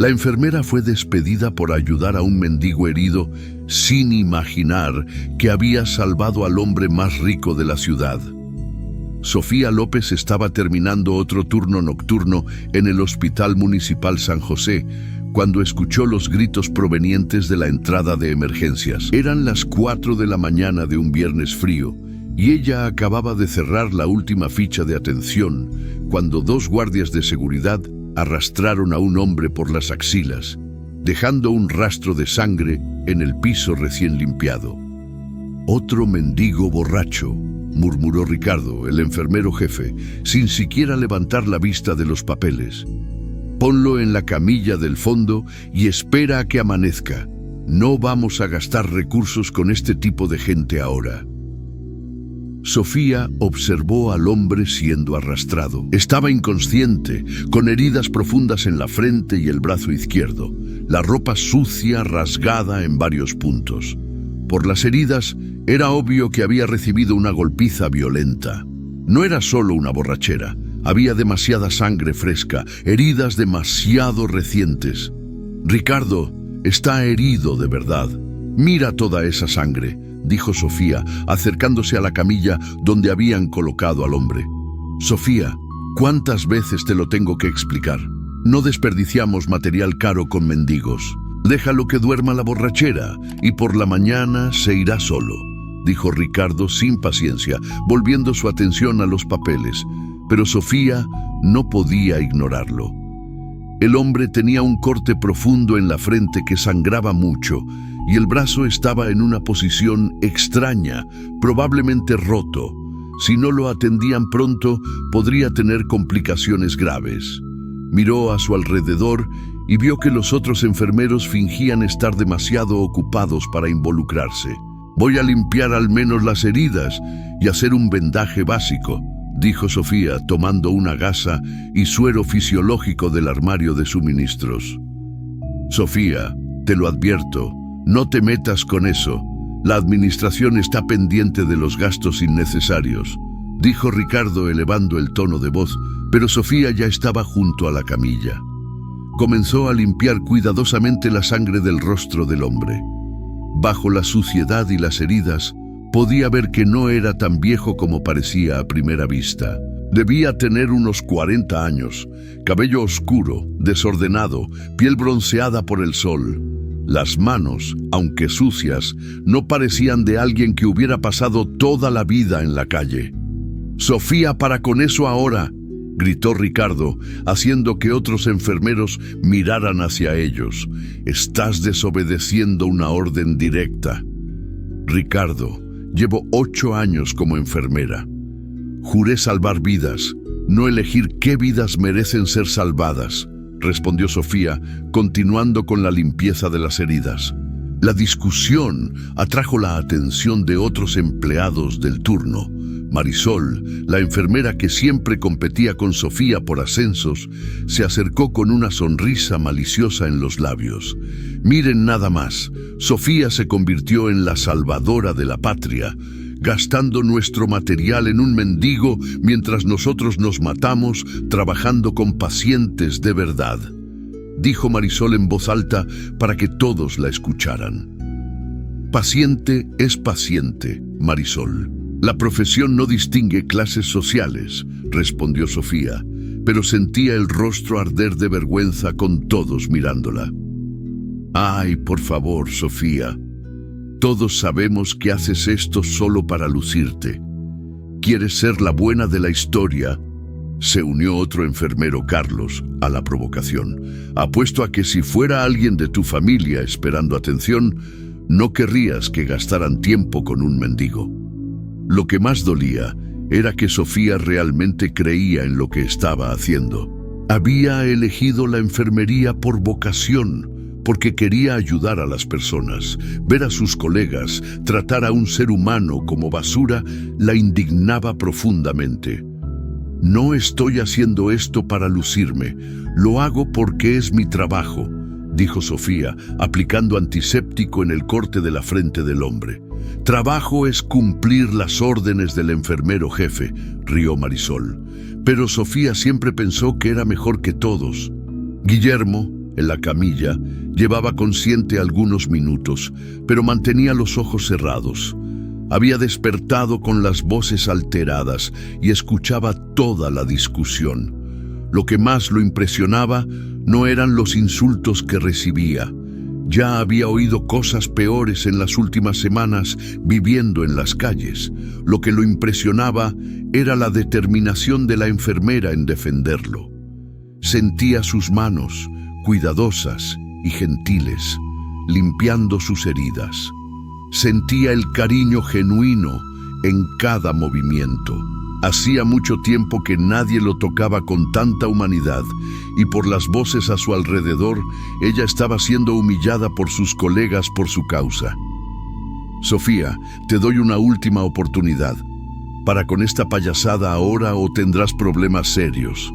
La enfermera fue despedida por ayudar a un mendigo herido sin imaginar que había salvado al hombre más rico de la ciudad. Sofía López estaba terminando otro turno nocturno en el Hospital Municipal San José cuando escuchó los gritos provenientes de la entrada de emergencias. Eran las 4 de la mañana de un viernes frío y ella acababa de cerrar la última ficha de atención cuando 2 guardias de seguridad arrastraron a un hombre por las axilas, dejando un rastro de sangre en el piso recién limpiado. «Otro mendigo borracho», murmuró Ricardo, el enfermero jefe, sin siquiera levantar la vista de los papeles. «Ponlo en la camilla del fondo y espera a que amanezca. No vamos a gastar recursos con este tipo de gente ahora». Sofía observó al hombre siendo arrastrado. Estaba inconsciente, con heridas profundas en la frente y el brazo izquierdo, la ropa sucia, rasgada en varios puntos. Por las heridas, era obvio que había recibido una golpiza violenta. No era solo una borrachera, había demasiada sangre fresca, heridas demasiado recientes. «Ricardo, está herido de verdad. Mira toda esa sangre», dijo Sofía, acercándose a la camilla donde habían colocado al hombre. «Sofía, ¿cuántas veces te lo tengo que explicar? No desperdiciamos material caro con mendigos. Déjalo que duerma la borrachera y por la mañana se irá solo», dijo Ricardo sin paciencia, volviendo su atención a los papeles. Pero Sofía no podía ignorarlo. El hombre tenía un corte profundo en la frente que sangraba mucho y el brazo estaba en una posición extraña, probablemente roto. Si no lo atendían pronto, podría tener complicaciones graves. Miró a su alrededor y vio que los otros enfermeros fingían estar demasiado ocupados para involucrarse. «Voy a limpiar al menos las heridas y hacer un vendaje básico», dijo Sofía, tomando una gasa y suero fisiológico del armario de suministros. «Sofía, te lo advierto, no te metas con eso. La administración está pendiente de los gastos innecesarios», dijo Ricardo elevando el tono de voz, pero Sofía ya estaba junto a la camilla. Comenzó a limpiar cuidadosamente la sangre del rostro del hombre. Bajo la suciedad y las heridas, podía ver que no era tan viejo como parecía a primera vista. Debía tener unos 40 años, cabello oscuro, desordenado, piel bronceada por el sol. Las manos, aunque sucias, no parecían de alguien que hubiera pasado toda la vida en la calle. «Sofía, para con eso ahora», gritó Ricardo, haciendo que otros enfermeros miraran hacia ellos. «Estás desobedeciendo una orden directa». «Ricardo, llevo 8 años como enfermera. Juré salvar vidas, no elegir qué vidas merecen ser salvadas», respondió Sofía, continuando con la limpieza de las heridas. La discusión atrajo la atención de otros empleados del turno. Marisol, la enfermera que siempre competía con Sofía por ascensos, se acercó con una sonrisa maliciosa en los labios. «Miren nada más, Sofía se convirtió en la salvadora de la patria, gastando nuestro material en un mendigo mientras nosotros nos matamos trabajando con pacientes de verdad», dijo Marisol en voz alta para que todos la escucharan. «Paciente es paciente, Marisol. La profesión no distingue clases sociales», respondió Sofía, pero sentía el rostro arder de vergüenza con todos mirándola. «Ay, por favor, Sofía. Todos sabemos que haces esto solo para lucirte. ¿Quieres ser la buena de la historia?», se unió otro enfermero, Carlos, a la provocación. «Apuesto a que si fuera alguien de tu familia esperando atención, no querrías que gastaran tiempo con un mendigo». Lo que más dolía era que Sofía realmente creía en lo que estaba haciendo. Había elegido la enfermería por vocación, porque quería ayudar a las personas. Ver a sus colegas tratar a un ser humano como basura la indignaba profundamente. «No estoy haciendo esto para lucirme, lo hago porque es mi trabajo», dijo Sofía, aplicando antiséptico en el corte de la frente del hombre. «Trabajo es cumplir las órdenes del enfermero jefe», rió Marisol. Pero Sofía siempre pensó que era mejor que todos. «Guillermo, en la camilla, llevaba consciente algunos minutos, pero mantenía los ojos cerrados. Había despertado con las voces alteradas y escuchaba toda la discusión. Lo que más lo impresionaba no eran los insultos que recibía. Ya había oído cosas peores en las últimas semanas viviendo en las calles. Lo que lo impresionaba era la determinación de la enfermera en defenderlo. Sentía sus manos, cuidadosas y gentiles, limpiando sus heridas. Sentía el cariño genuino en cada movimiento. Hacía mucho tiempo que nadie lo tocaba con tanta humanidad, y por las voces a su alrededor, ella estaba siendo humillada por sus colegas por su causa. Sofía, te doy una última oportunidad. Para con esta payasada ahora o tendrás problemas serios,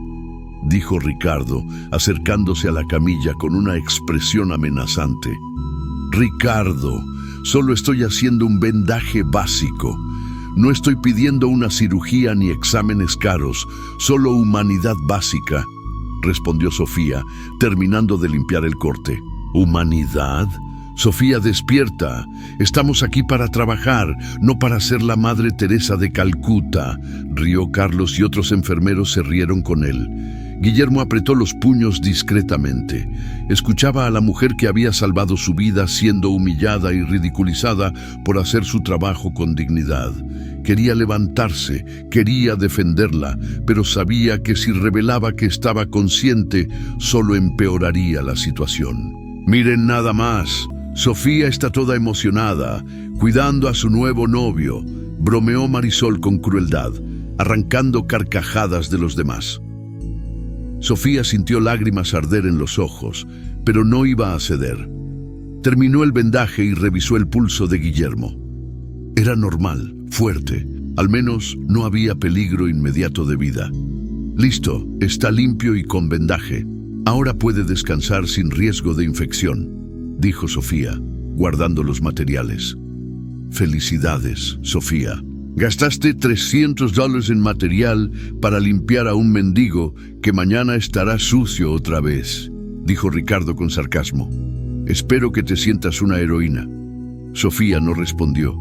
dijo Ricardo, acercándose a la camilla con una expresión amenazante. Ricardo, solo estoy haciendo un vendaje básico. No estoy pidiendo una cirugía ni exámenes caros, solo humanidad básica, respondió Sofía, terminando de limpiar el corte. ¿Humanidad? Sofía, despierta. Estamos aquí para trabajar, no para ser la Madre Teresa de Calcuta, rió Carlos y otros enfermeros se rieron con él. Guillermo apretó los puños discretamente. Escuchaba a la mujer que había salvado su vida siendo humillada y ridiculizada por hacer su trabajo con dignidad. Quería levantarse, quería defenderla, pero sabía que si revelaba que estaba consciente, solo empeoraría la situación. Miren nada más. Sofía está toda emocionada, cuidando a su nuevo novio, bromeó Marisol con crueldad, arrancando carcajadas de los demás. Sofía sintió lágrimas arder en los ojos, pero no iba a ceder. Terminó el vendaje y revisó el pulso de Guillermo. Era normal, fuerte, al menos no había peligro inmediato de vida. Listo, está limpio y con vendaje. Ahora puede descansar sin riesgo de infección, dijo Sofía, guardando los materiales. Felicidades, Sofía. Gastaste $300 en material para limpiar a un mendigo que mañana estará sucio otra vez, dijo Ricardo con sarcasmo. Espero que te sientas una heroína. Sofía no respondió.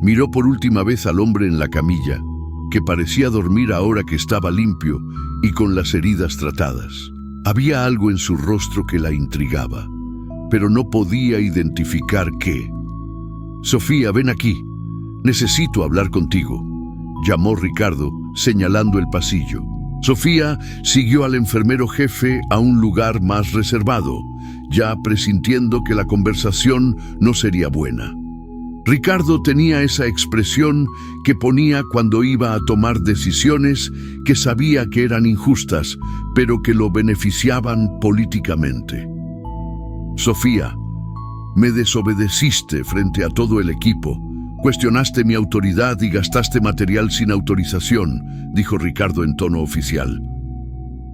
Miró por última vez al hombre en la camilla, que parecía dormir ahora que estaba limpio y con las heridas tratadas. Había algo en su rostro que la intrigaba, pero no podía identificar qué. Sofía, ven aquí. Necesito hablar contigo, llamó Ricardo, señalando el pasillo. Sofía siguió al enfermero jefe a un lugar más reservado, ya presintiendo que la conversación no sería buena. Ricardo tenía esa expresión que ponía cuando iba a tomar decisiones que sabía que eran injustas, pero que lo beneficiaban políticamente. Sofía, me desobedeciste frente a todo el equipo. Cuestionaste mi autoridad y gastaste material sin autorización, dijo Ricardo en tono oficial.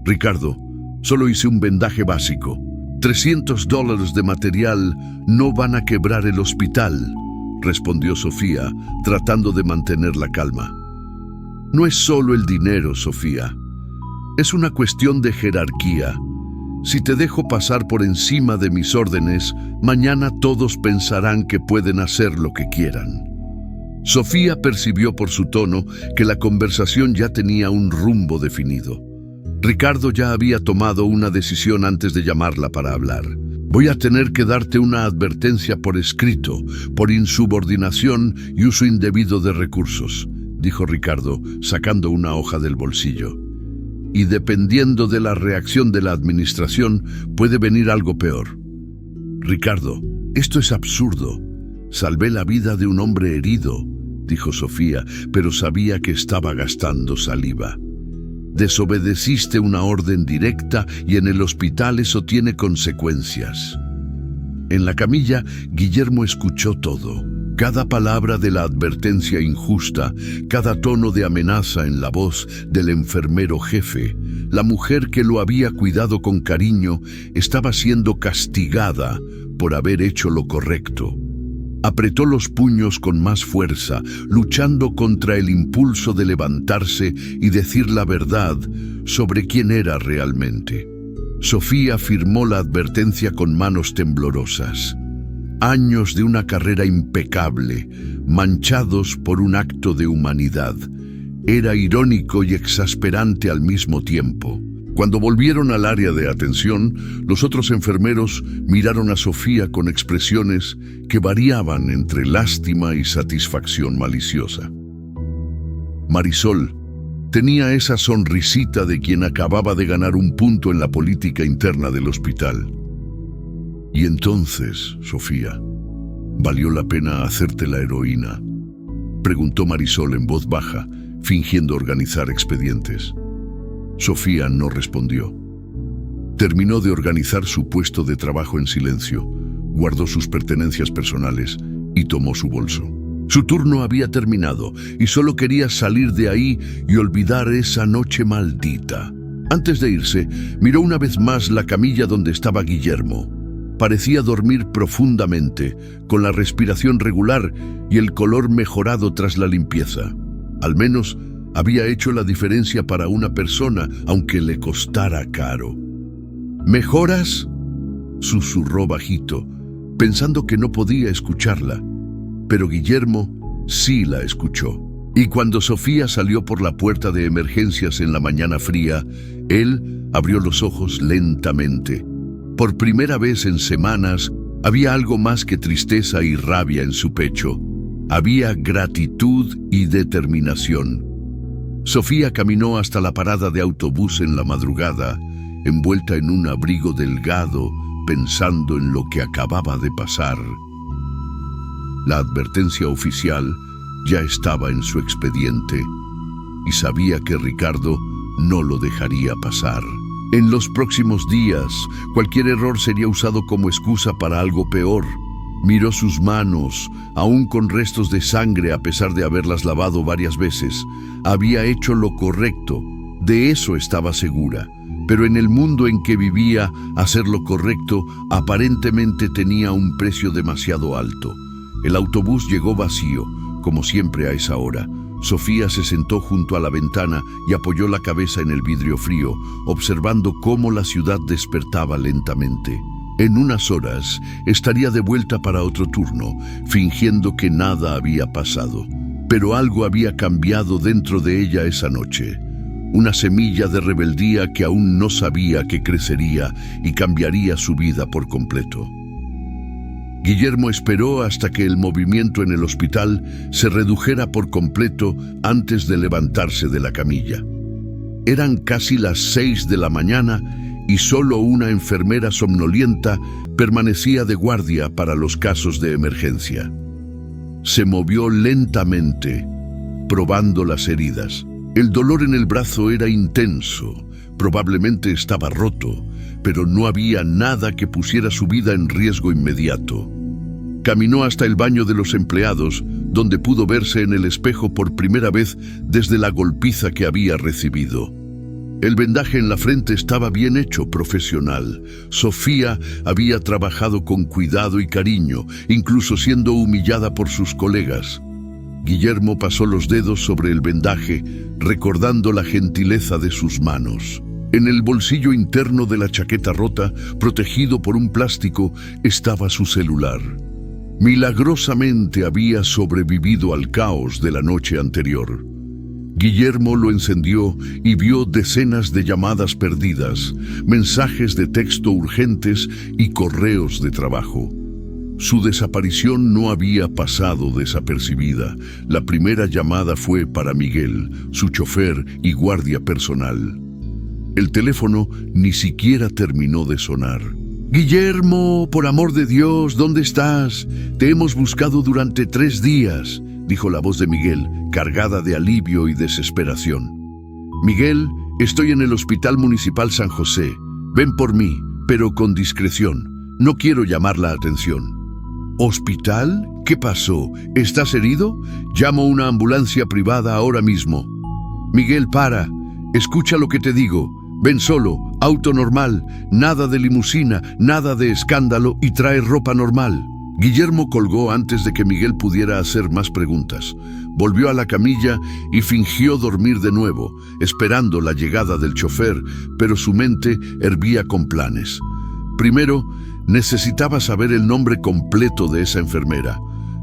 Ricardo, solo hice un vendaje básico. $300 de material no van a quebrar el hospital, respondió Sofía, tratando de mantener la calma. No es solo el dinero, Sofía. Es una cuestión de jerarquía. Si te dejo pasar por encima de mis órdenes, mañana todos pensarán que pueden hacer lo que quieran. Sofía percibió por su tono que la conversación ya tenía un rumbo definido. Ricardo ya había tomado una decisión antes de llamarla para hablar. Voy a tener que darte una advertencia por escrito, por insubordinación y uso indebido de recursos, dijo Ricardo, sacando una hoja del bolsillo. Y dependiendo de la reacción de la administración, puede venir algo peor. Ricardo, esto es absurdo. Salvé la vida de un hombre herido, dijo Sofía, pero sabía que estaba gastando saliva. Desobedeciste una orden directa y en el hospital eso tiene consecuencias. En la camilla, Guillermo escuchó todo. Cada palabra de la advertencia injusta, cada tono de amenaza en la voz del enfermero jefe. La mujer que lo había cuidado con cariño estaba siendo castigada por haber hecho lo correcto. Apretó los puños con más fuerza, luchando contra el impulso de levantarse y decir la verdad sobre quién era realmente. Sofía firmó la advertencia con manos temblorosas. Años de una carrera impecable, manchados por un acto de humanidad. Era irónico y exasperante al mismo tiempo. Cuando volvieron al área de atención, los otros enfermeros miraron a Sofía con expresiones que variaban entre lástima y satisfacción maliciosa. Marisol tenía esa sonrisita de quien acababa de ganar un punto en la política interna del hospital. Y entonces, Sofía, ¿valió la pena hacerte la heroína?, preguntó Marisol en voz baja, fingiendo organizar expedientes. Sofía no respondió. Terminó de organizar su puesto de trabajo en silencio, guardó sus pertenencias personales y tomó su bolso. Su turno había terminado y solo quería salir de ahí y olvidar esa noche maldita. Antes de irse, miró una vez más la camilla donde estaba Guillermo. Parecía dormir profundamente, con la respiración regular y el color mejorado tras la limpieza. Al menos había hecho la diferencia para una persona, aunque le costara caro. ¿Mejoras?, susurró bajito, pensando que no podía escucharla. Pero Guillermo sí la escuchó. Y cuando Sofía salió por la puerta de emergencias en la mañana fría, él abrió los ojos lentamente. Por primera vez en semanas, había algo más que tristeza y rabia en su pecho. Había gratitud y determinación. Sofía caminó hasta la parada de autobús en la madrugada, envuelta en un abrigo delgado, pensando en lo que acababa de pasar. La advertencia oficial ya estaba en su expediente y sabía que Ricardo no lo dejaría pasar. En los próximos días, cualquier error sería usado como excusa para algo peor. Miró sus manos, aún con restos de sangre a pesar de haberlas lavado varias veces. Había hecho lo correcto, de eso estaba segura. Pero en el mundo en que vivía, hacer lo correcto aparentemente tenía un precio demasiado alto. El autobús llegó vacío, como siempre a esa hora. Sofía se sentó junto a la ventana y apoyó la cabeza en el vidrio frío, observando cómo la ciudad despertaba lentamente. En unas horas estaría de vuelta para otro turno, fingiendo que nada había pasado. Pero algo había cambiado dentro de ella esa noche. Una semilla de rebeldía que aún no sabía que crecería y cambiaría su vida por completo. Guillermo esperó hasta que el movimiento en el hospital se redujera por completo antes de levantarse de la camilla. Eran casi las 6 de la mañana y solo una enfermera somnolienta permanecía de guardia para los casos de emergencia. Se movió lentamente, probando las heridas. El dolor en el brazo era intenso, probablemente estaba roto, pero no había nada que pusiera su vida en riesgo inmediato. Caminó hasta el baño de los empleados, donde pudo verse en el espejo por primera vez desde la golpiza que había recibido. El vendaje en la frente estaba bien hecho, profesional. Sofía había trabajado con cuidado y cariño, incluso siendo humillada por sus colegas. Guillermo pasó los dedos sobre el vendaje, recordando la gentileza de sus manos. En el bolsillo interno de la chaqueta rota, protegido por un plástico, estaba su celular. Milagrosamente había sobrevivido al caos de la noche anterior. Guillermo lo encendió y vio decenas de llamadas perdidas, mensajes de texto urgentes y correos de trabajo. Su desaparición no había pasado desapercibida. La primera llamada fue para Miguel, su chofer y guardia personal. El teléfono ni siquiera terminó de sonar. «Guillermo, por amor de Dios, ¿dónde estás? Te hemos buscado durante 3 días», dijo la voz de Miguel, cargada de alivio y desesperación. «Miguel, estoy en el Hospital Municipal San José. Ven por mí, pero con discreción. No quiero llamar la atención». «¿Hospital? ¿Qué pasó? ¿Estás herido? Llamo una ambulancia privada ahora mismo». «Miguel, para. Escucha lo que te digo. Ven solo, auto normal, nada de limusina, nada de escándalo y trae ropa normal». Guillermo colgó antes de que Miguel pudiera hacer más preguntas. Volvió a la camilla y fingió dormir de nuevo, esperando la llegada del chofer, pero su mente hervía con planes. Primero, necesitaba saber el nombre completo de esa enfermera.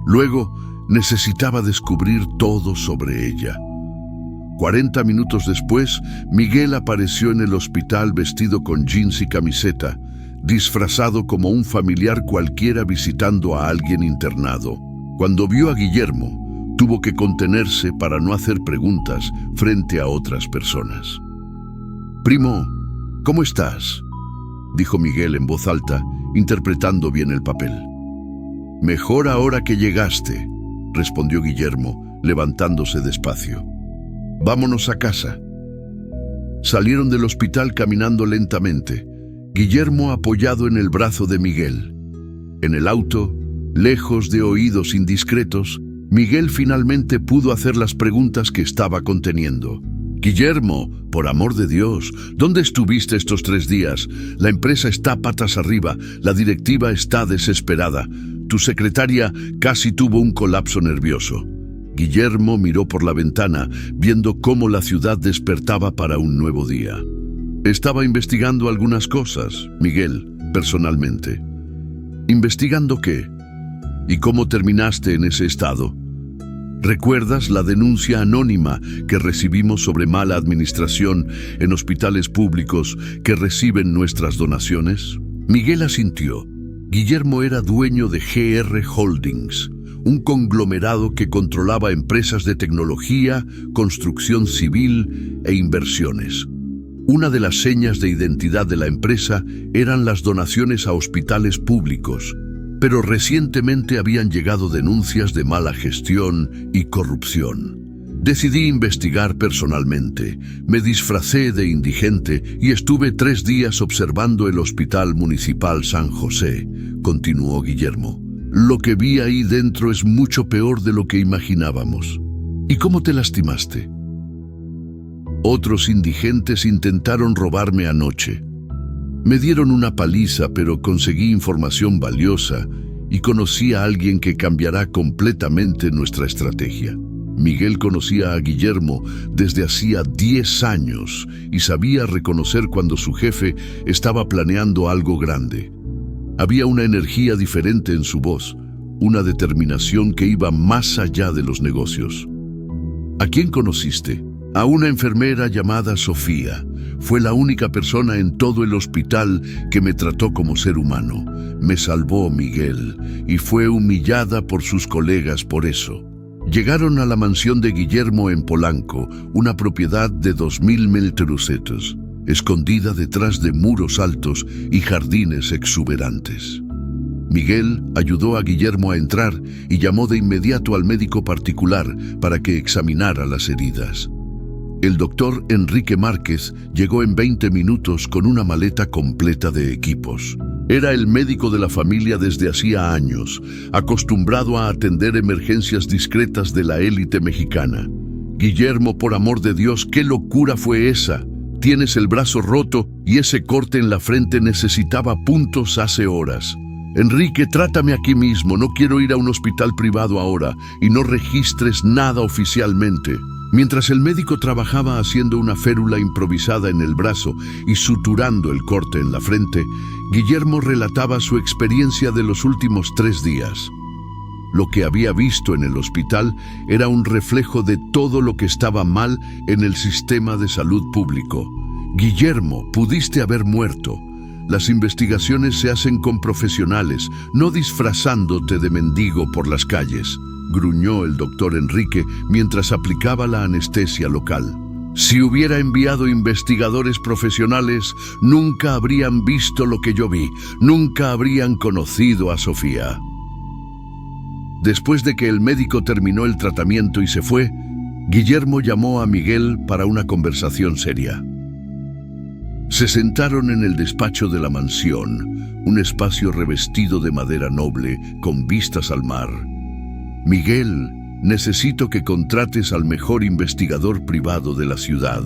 Luego, necesitaba descubrir todo sobre ella. 40 minutos después, Miguel apareció en el hospital vestido con jeans y camiseta, disfrazado como un familiar cualquiera visitando a alguien internado. Cuando vio a Guillermo, tuvo que contenerse para no hacer preguntas frente a otras personas. «Primo, ¿cómo estás?», dijo Miguel en voz alta, interpretando bien el papel. «Mejor ahora que llegaste», respondió Guillermo, levantándose despacio. «Vámonos a casa». Salieron del hospital caminando lentamente, Guillermo apoyado en el brazo de Miguel. En el auto, lejos de oídos indiscretos, Miguel finalmente pudo hacer las preguntas que estaba conteniendo. «Guillermo, por amor de Dios, ¿dónde estuviste estos 3 días? La empresa está patas arriba, la directiva está desesperada. Tu secretaria casi tuvo un colapso nervioso». Guillermo miró por la ventana, viendo cómo la ciudad despertaba para un nuevo día. «Estaba investigando algunas cosas, Miguel, personalmente». «¿Investigando qué? ¿Y cómo terminaste en ese estado? ¿Recuerdas la denuncia anónima que recibimos sobre mala administración en hospitales públicos que reciben nuestras donaciones?» Miguel asintió. Guillermo era dueño de GR Holdings, un conglomerado que controlaba empresas de tecnología, construcción civil e inversiones. Una de las señas de identidad de la empresa eran las donaciones a hospitales públicos, pero recientemente habían llegado denuncias de mala gestión y corrupción. Decidí investigar personalmente, me disfracé de indigente y estuve 3 días observando el Hospital Municipal San José, continuó Guillermo. Lo que vi ahí dentro es mucho peor de lo que imaginábamos. ¿Y cómo te lastimaste? Otros indigentes intentaron robarme anoche. Me dieron una paliza, pero conseguí información valiosa y conocí a alguien que cambiará completamente nuestra estrategia. Miguel conocía a Guillermo desde hacía 10 años y sabía reconocer cuando su jefe estaba planeando algo grande. Había una energía diferente en su voz, una determinación que iba más allá de los negocios. ¿A quién conociste? A una enfermera llamada Sofía. Fue la única persona en todo el hospital que me trató como ser humano. Me salvó Miguel y fue humillada por sus colegas por eso. Llegaron a la mansión de Guillermo en Polanco, una propiedad de 2.000 metros, escondida detrás de muros altos y jardines exuberantes. Miguel ayudó a Guillermo a entrar y llamó de inmediato al médico particular para que examinara las heridas. El doctor Enrique Márquez llegó en 20 minutos con una maleta completa de equipos. Era el médico de la familia desde hacía años, acostumbrado a atender emergencias discretas de la élite mexicana. «Guillermo, por amor de Dios, ¿qué locura fue esa? Tienes el brazo roto y ese corte en la frente necesitaba puntos hace horas. Enrique, trátame aquí mismo, no quiero ir a un hospital privado ahora y no registres nada oficialmente». Mientras el médico trabajaba haciendo una férula improvisada en el brazo y suturando el corte en la frente, Guillermo relataba su experiencia de los últimos 3 días. Lo que había visto en el hospital era un reflejo de todo lo que estaba mal en el sistema de salud público. «Guillermo, pudiste haber muerto. Las investigaciones se hacen con profesionales, no disfrazándote de mendigo por las calles», gruñó el doctor Enrique mientras aplicaba la anestesia local. «Si hubiera enviado investigadores profesionales, nunca habrían visto lo que yo vi, nunca habrían conocido a Sofía». Después de que el médico terminó el tratamiento y se fue, Guillermo llamó a Miguel para una conversación seria. Se sentaron en el despacho de la mansión, un espacio revestido de madera noble con vistas al mar. «Miguel, necesito que contrates al mejor investigador privado de la ciudad.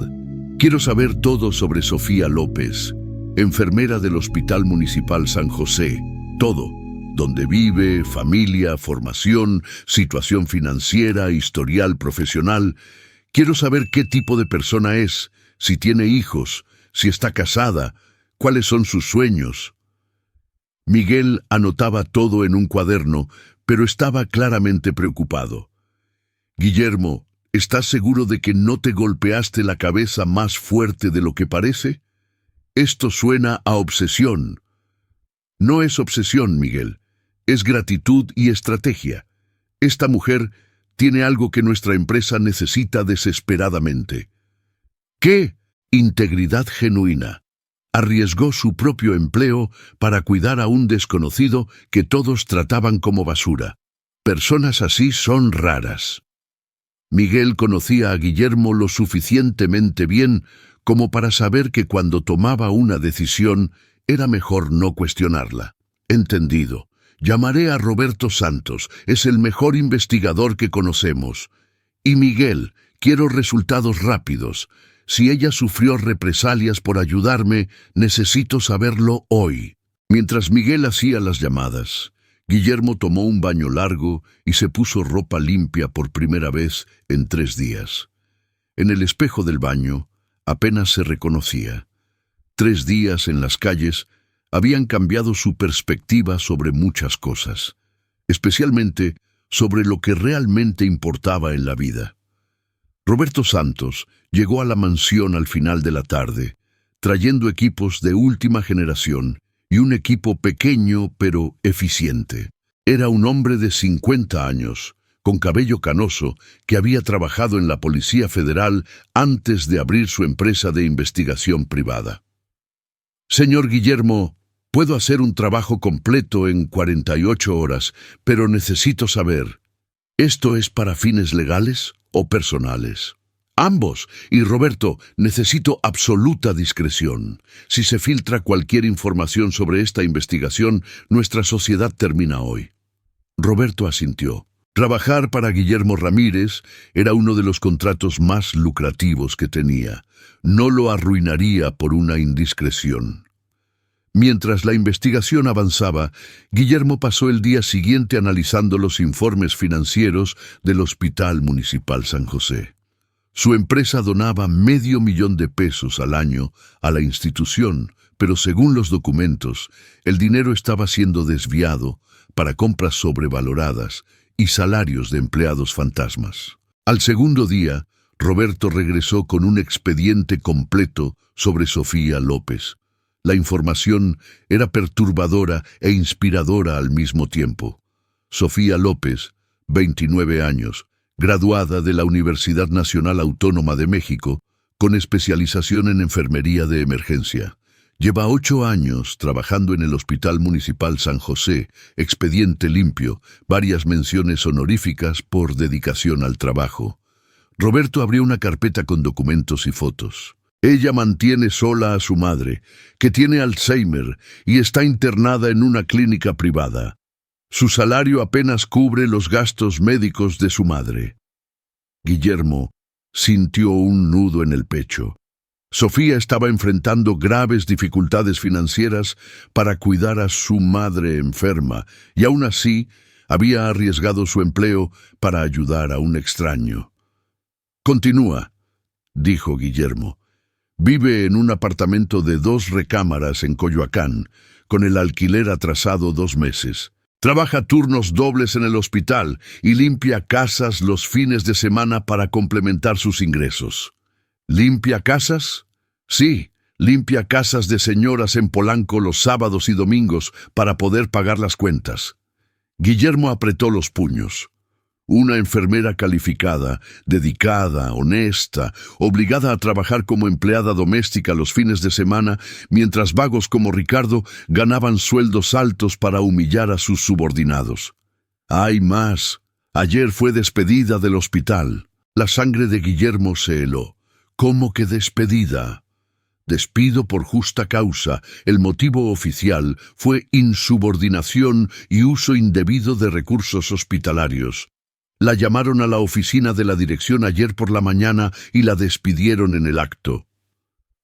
Quiero saber todo sobre Sofía López, enfermera del Hospital Municipal San José. Todo, Dónde vive, familia, formación, situación financiera, historial profesional. Quiero saber qué tipo de persona es, si tiene hijos, si está casada, cuáles son sus sueños. Miguel anotaba todo en un cuaderno, pero estaba claramente preocupado. Guillermo, ¿estás seguro de que no te golpeaste la cabeza más fuerte de lo que parece? Esto suena a obsesión. No es obsesión, Miguel. Es gratitud y estrategia. Esta mujer tiene algo que nuestra empresa necesita desesperadamente. ¿Qué? Integridad genuina. Arriesgó su propio empleo para cuidar a un desconocido que todos trataban como basura. Personas así son raras. Miguel conocía a Guillermo lo suficientemente bien como para saber que cuando tomaba una decisión era mejor no cuestionarla. Entendido. Llamaré a Roberto Santos, es el mejor investigador que conocemos. Y Miguel, quiero resultados rápidos. Si ella sufrió represalias por ayudarme, necesito saberlo hoy. Mientras Miguel hacía las llamadas, Guillermo tomó un baño largo y se puso ropa limpia por primera vez en 3 días. En el espejo del baño apenas se reconocía. 3 días en las calles habían cambiado su perspectiva sobre muchas cosas, especialmente sobre lo que realmente importaba en la vida. Roberto Santos llegó a la mansión al final de la tarde, trayendo equipos de última generación y un equipo pequeño pero eficiente. Era un hombre de 50 años, con cabello canoso, que había trabajado en la Policía Federal antes de abrir su empresa de investigación privada. Señor Guillermo, puedo hacer un trabajo completo en 48 horas, pero necesito saber, ¿esto es para fines legales o personales? Ambos. Y Roberto, necesito absoluta discreción. Si se filtra cualquier información sobre esta investigación, nuestra sociedad termina hoy. Roberto asintió. Trabajar para Guillermo Ramírez era uno de los contratos más lucrativos que tenía. No lo arruinaría por una indiscreción. Mientras la investigación avanzaba, Guillermo pasó el día siguiente analizando los informes financieros del Hospital Municipal San José. Su empresa donaba $500,000 al año a la institución, pero según los documentos, el dinero estaba siendo desviado para compras sobrevaloradas y salarios de empleados fantasmas. Al segundo día, Roberto regresó con un expediente completo sobre Sofía López. La información era perturbadora e inspiradora al mismo tiempo. Sofía López, 29 años, graduada de la Universidad Nacional Autónoma de México, con especialización en enfermería de emergencia. Lleva 8 años trabajando en el Hospital Municipal San José, expediente limpio, varias menciones honoríficas por dedicación al trabajo. Roberto abrió una carpeta con documentos y fotos. Ella mantiene sola a su madre, que tiene Alzheimer y está internada en una clínica privada. Su salario apenas cubre los gastos médicos de su madre. Guillermo sintió un nudo en el pecho. Sofía estaba enfrentando graves dificultades financieras para cuidar a su madre enferma y aún así había arriesgado su empleo para ayudar a un extraño. «Continúa», dijo Guillermo. Vive en un apartamento de 2 recámaras en Coyoacán, con el alquiler atrasado 2 meses. Trabaja turnos dobles en el hospital y limpia casas los fines de semana para complementar sus ingresos. ¿Limpia casas? Sí, limpia casas de señoras en Polanco los sábados y domingos para poder pagar las cuentas. Guillermo apretó los puños. Una enfermera calificada, dedicada, honesta, obligada a trabajar como empleada doméstica los fines de semana, mientras vagos como Ricardo ganaban sueldos altos para humillar a sus subordinados. Hay más. Ayer fue despedida del hospital. La sangre de Guillermo se heló. ¿Cómo que despedida? Despido por justa causa. El motivo oficial fue insubordinación y uso indebido de recursos hospitalarios. La llamaron a la oficina de la dirección ayer por la mañana y la despidieron en el acto.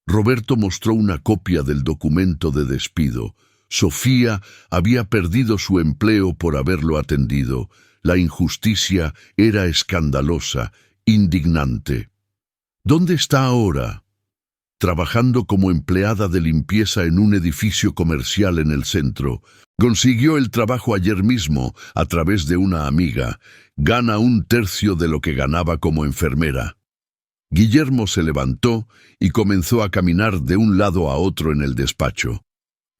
Roberto mostró una copia del documento de despido. Sofía había perdido su empleo por haberlo atendido. La injusticia era escandalosa, indignante. ¿Dónde está ahora? Trabajando como empleada de limpieza en un edificio comercial en el centro. Consiguió el trabajo ayer mismo a través de una amiga. Gana un tercio de lo que ganaba como enfermera. Guillermo se levantó y comenzó a caminar de un lado a otro en el despacho.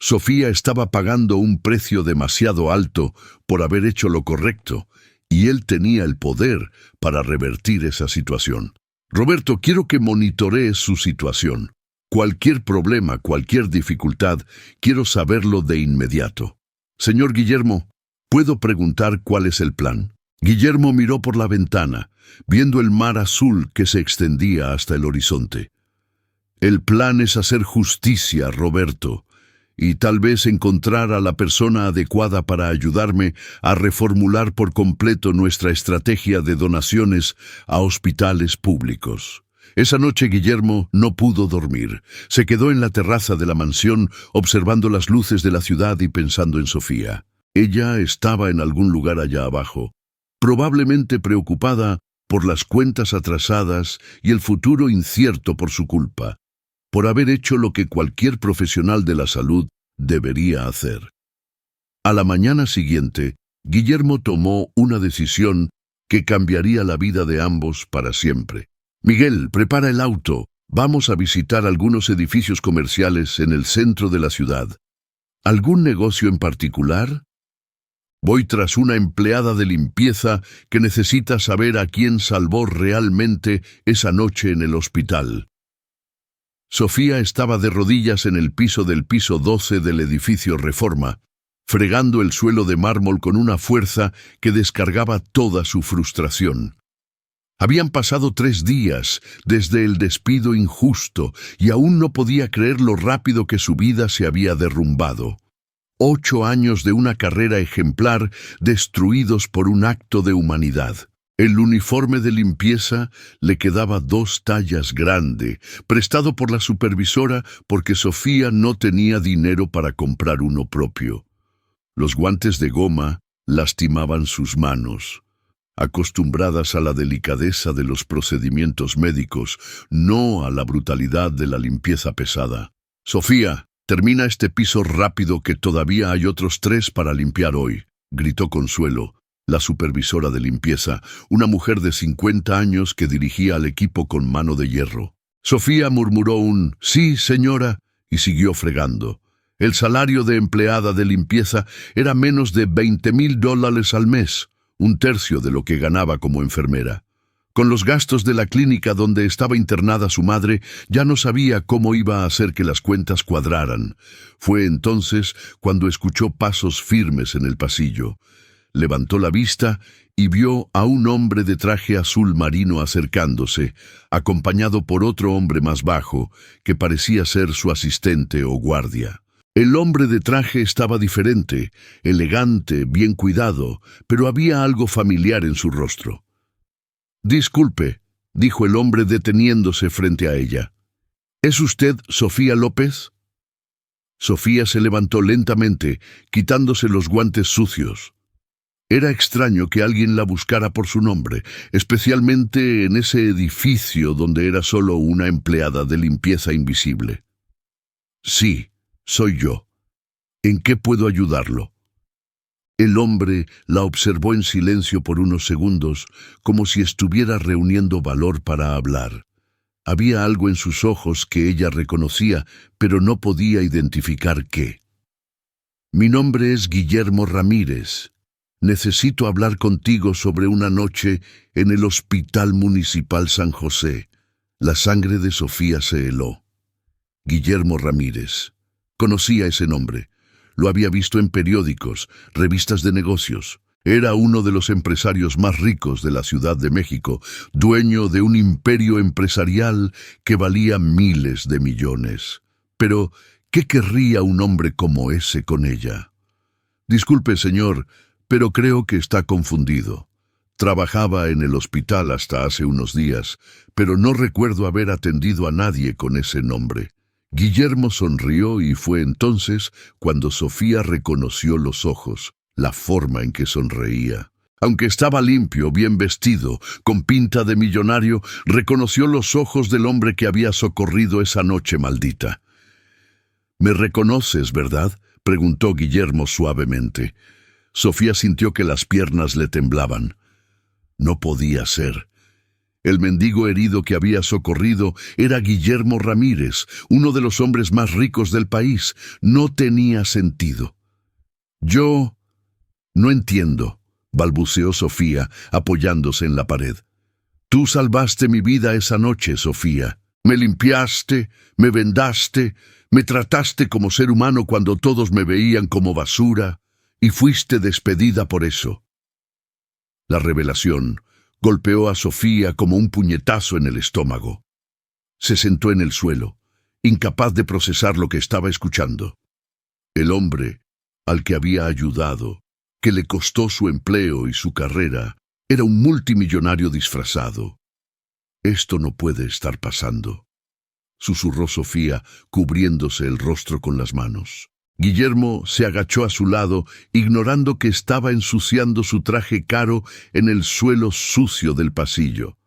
Sofía estaba pagando un precio demasiado alto por haber hecho lo correcto, y él tenía el poder para revertir esa situación. Roberto, quiero que monitorees su situación. Cualquier problema, cualquier dificultad, quiero saberlo de inmediato. Señor Guillermo, ¿puedo preguntar cuál es el plan? Guillermo miró por la ventana, viendo el mar azul que se extendía hasta el horizonte. El plan es hacer justicia, Roberto, y tal vez encontrar a la persona adecuada para ayudarme a reformular por completo nuestra estrategia de donaciones a hospitales públicos. Esa noche Guillermo no pudo dormir. Se quedó en la terraza de la mansión observando las luces de la ciudad y pensando en Sofía. Ella estaba en algún lugar allá abajo, probablemente preocupada por las cuentas atrasadas y el futuro incierto por su culpa, por haber hecho lo que cualquier profesional de la salud debería hacer. A la mañana siguiente, Guillermo tomó una decisión que cambiaría la vida de ambos para siempre. Miguel, prepara el auto. Vamos a visitar algunos edificios comerciales en el centro de la ciudad. ¿Algún negocio en particular? Voy tras una empleada de limpieza que necesita saber a quién salvó realmente esa noche en el hospital. Sofía estaba de rodillas en el piso del piso 12 del edificio Reforma, fregando el suelo de mármol con una fuerza que descargaba toda su frustración. Habían pasado 3 días desde el despido injusto y aún no podía creer lo rápido que su vida se había derrumbado. 8 años de una carrera ejemplar destruidos por un acto de humanidad. El uniforme de limpieza le quedaba 2 tallas grande, prestado por la supervisora porque Sofía no tenía dinero para comprar uno propio. Los guantes de goma lastimaban sus manos. Acostumbradas a la delicadeza de los procedimientos médicos, no a la brutalidad de la limpieza pesada. Sofía, termina este piso rápido que todavía hay otros 3 para limpiar hoy, gritó Consuelo, la supervisora de limpieza, una mujer de 50 años que dirigía al equipo con mano de hierro. Sofía murmuró un «sí, señora» y siguió fregando. El salario de empleada de limpieza era menos de $20,000 al mes, un tercio de lo que ganaba como enfermera. Con los gastos de la clínica donde estaba internada su madre, ya no sabía cómo iba a hacer que las cuentas cuadraran. Fue entonces cuando escuchó pasos firmes en el pasillo. Levantó la vista y vio a un hombre de traje azul marino acercándose, acompañado por otro hombre más bajo, que parecía ser su asistente o guardia. El hombre de traje estaba diferente, elegante, bien cuidado, pero había algo familiar en su rostro. «Disculpe», dijo el hombre deteniéndose frente a ella. «¿Es usted Sofía López?» Sofía se levantó lentamente, quitándose los guantes sucios. Era extraño que alguien la buscara por su nombre, especialmente en ese edificio donde era solo una empleada de limpieza invisible. «Sí, soy yo. ¿En qué puedo ayudarlo?» El hombre la observó en silencio por unos segundos, como si estuviera reuniendo valor para hablar. Había algo en sus ojos que ella reconocía, pero no podía identificar qué. «Mi nombre es Guillermo Ramírez. Necesito hablar contigo sobre una noche en el Hospital Municipal San José». La sangre de Sofía se heló. Guillermo Ramírez. Conocía ese nombre. Lo había visto en periódicos, revistas de negocios. Era uno de los empresarios más ricos de la Ciudad de México, dueño de un imperio empresarial que valía miles de millones. Pero, ¿qué querría un hombre como ese con ella? «Disculpe, señor, pero creo que está confundido. Trabajaba en el hospital hasta hace unos días, pero no recuerdo haber atendido a nadie con ese nombre. Guillermo sonrió y fue entonces cuando Sofía reconoció los ojos, la forma en que sonreía. Aunque estaba limpio, bien vestido, con pinta de millonario, reconoció los ojos del hombre que había socorrido esa noche maldita. «¿Me reconoces, verdad?», preguntó Guillermo suavemente. Sofía sintió que las piernas le temblaban. No podía ser. El mendigo herido que había socorrido era Guillermo Ramírez, uno de los hombres más ricos del país. No tenía sentido. «Yo no entiendo», balbuceó Sofía, apoyándose en la pared. «Tú salvaste mi vida esa noche, Sofía. Me limpiaste, me vendaste, me trataste como ser humano cuando todos me veían como basura, y fuiste despedida por eso». La revelación golpeó a Sofía como un puñetazo en el estómago. Se sentó en el suelo, incapaz de procesar lo que estaba escuchando. El hombre al que había ayudado, que le costó su empleo y su carrera, era un multimillonario disfrazado. «Esto no puede estar pasando», susurró Sofía, cubriéndose el rostro con las manos. Guillermo se agachó a su lado, ignorando que estaba ensuciando su traje caro en el suelo sucio del pasillo.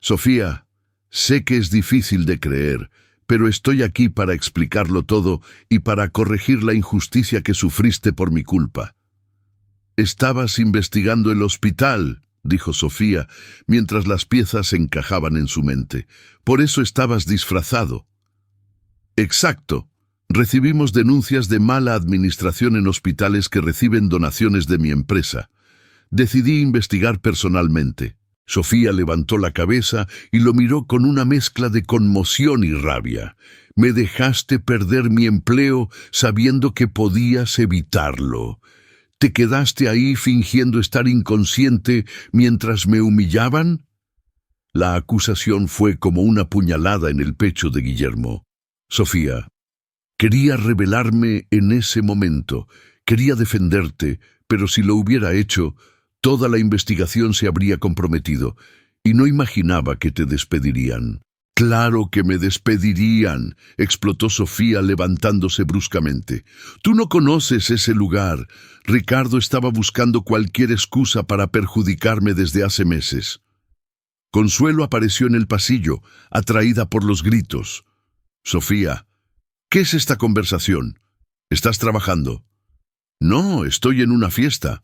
«Sofía, sé que es difícil de creer, pero estoy aquí para explicarlo todo y para corregir la injusticia que sufriste por mi culpa». «Estabas investigando el hospital», dijo Sofía, mientras las piezas encajaban en su mente. «Por eso estabas disfrazado». «Exacto. Recibimos denuncias de mala administración en hospitales que reciben donaciones de mi empresa. Decidí investigar personalmente». Sofía levantó la cabeza y lo miró con una mezcla de conmoción y rabia. «Me dejaste perder mi empleo sabiendo que podías evitarlo. ¿Te quedaste ahí fingiendo estar inconsciente mientras me humillaban?» La acusación fue como una puñalada en el pecho de Guillermo. «Sofía, quería rebelarme en ese momento, quería defenderte, pero si lo hubiera hecho, toda la investigación se habría comprometido, y no imaginaba que te despedirían». «Claro que me despedirían», explotó Sofía levantándose bruscamente. «Tú no conoces ese lugar. Ricardo estaba buscando cualquier excusa para perjudicarme desde hace meses». Consuelo apareció en el pasillo, atraída por los gritos. «Sofía, ¿qué es esta conversación? ¿Estás trabajando?» «No, estoy en una fiesta».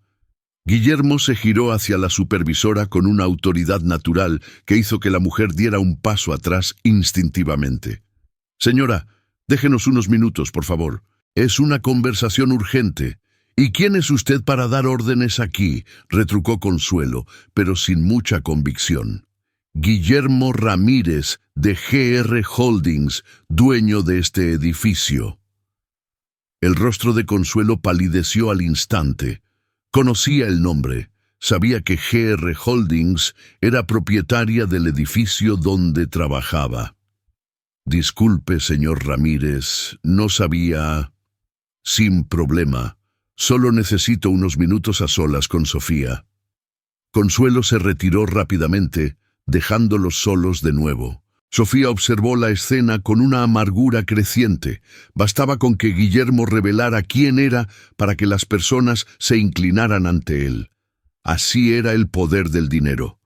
Guillermo se giró hacia la supervisora con una autoridad natural que hizo que la mujer diera un paso atrás instintivamente. «Señora, déjenos unos minutos, por favor. Es una conversación urgente». «¿Y quién es usted para dar órdenes aquí?», retrucó Consuelo, pero sin mucha convicción. «Guillermo Ramírez, de GR Holdings, dueño de este edificio». El rostro de Consuelo palideció al instante. Conocía el nombre. Sabía que GR Holdings era propietaria del edificio donde trabajaba. «Disculpe, señor Ramírez, no sabía». «Sin problema. Solo necesito unos minutos a solas con Sofía». Consuelo se retiró rápidamente, dejándolos solos de nuevo. Sofía observó la escena con una amargura creciente. Bastaba con que Guillermo revelara quién era para que las personas se inclinaran ante él. Así era el poder del dinero.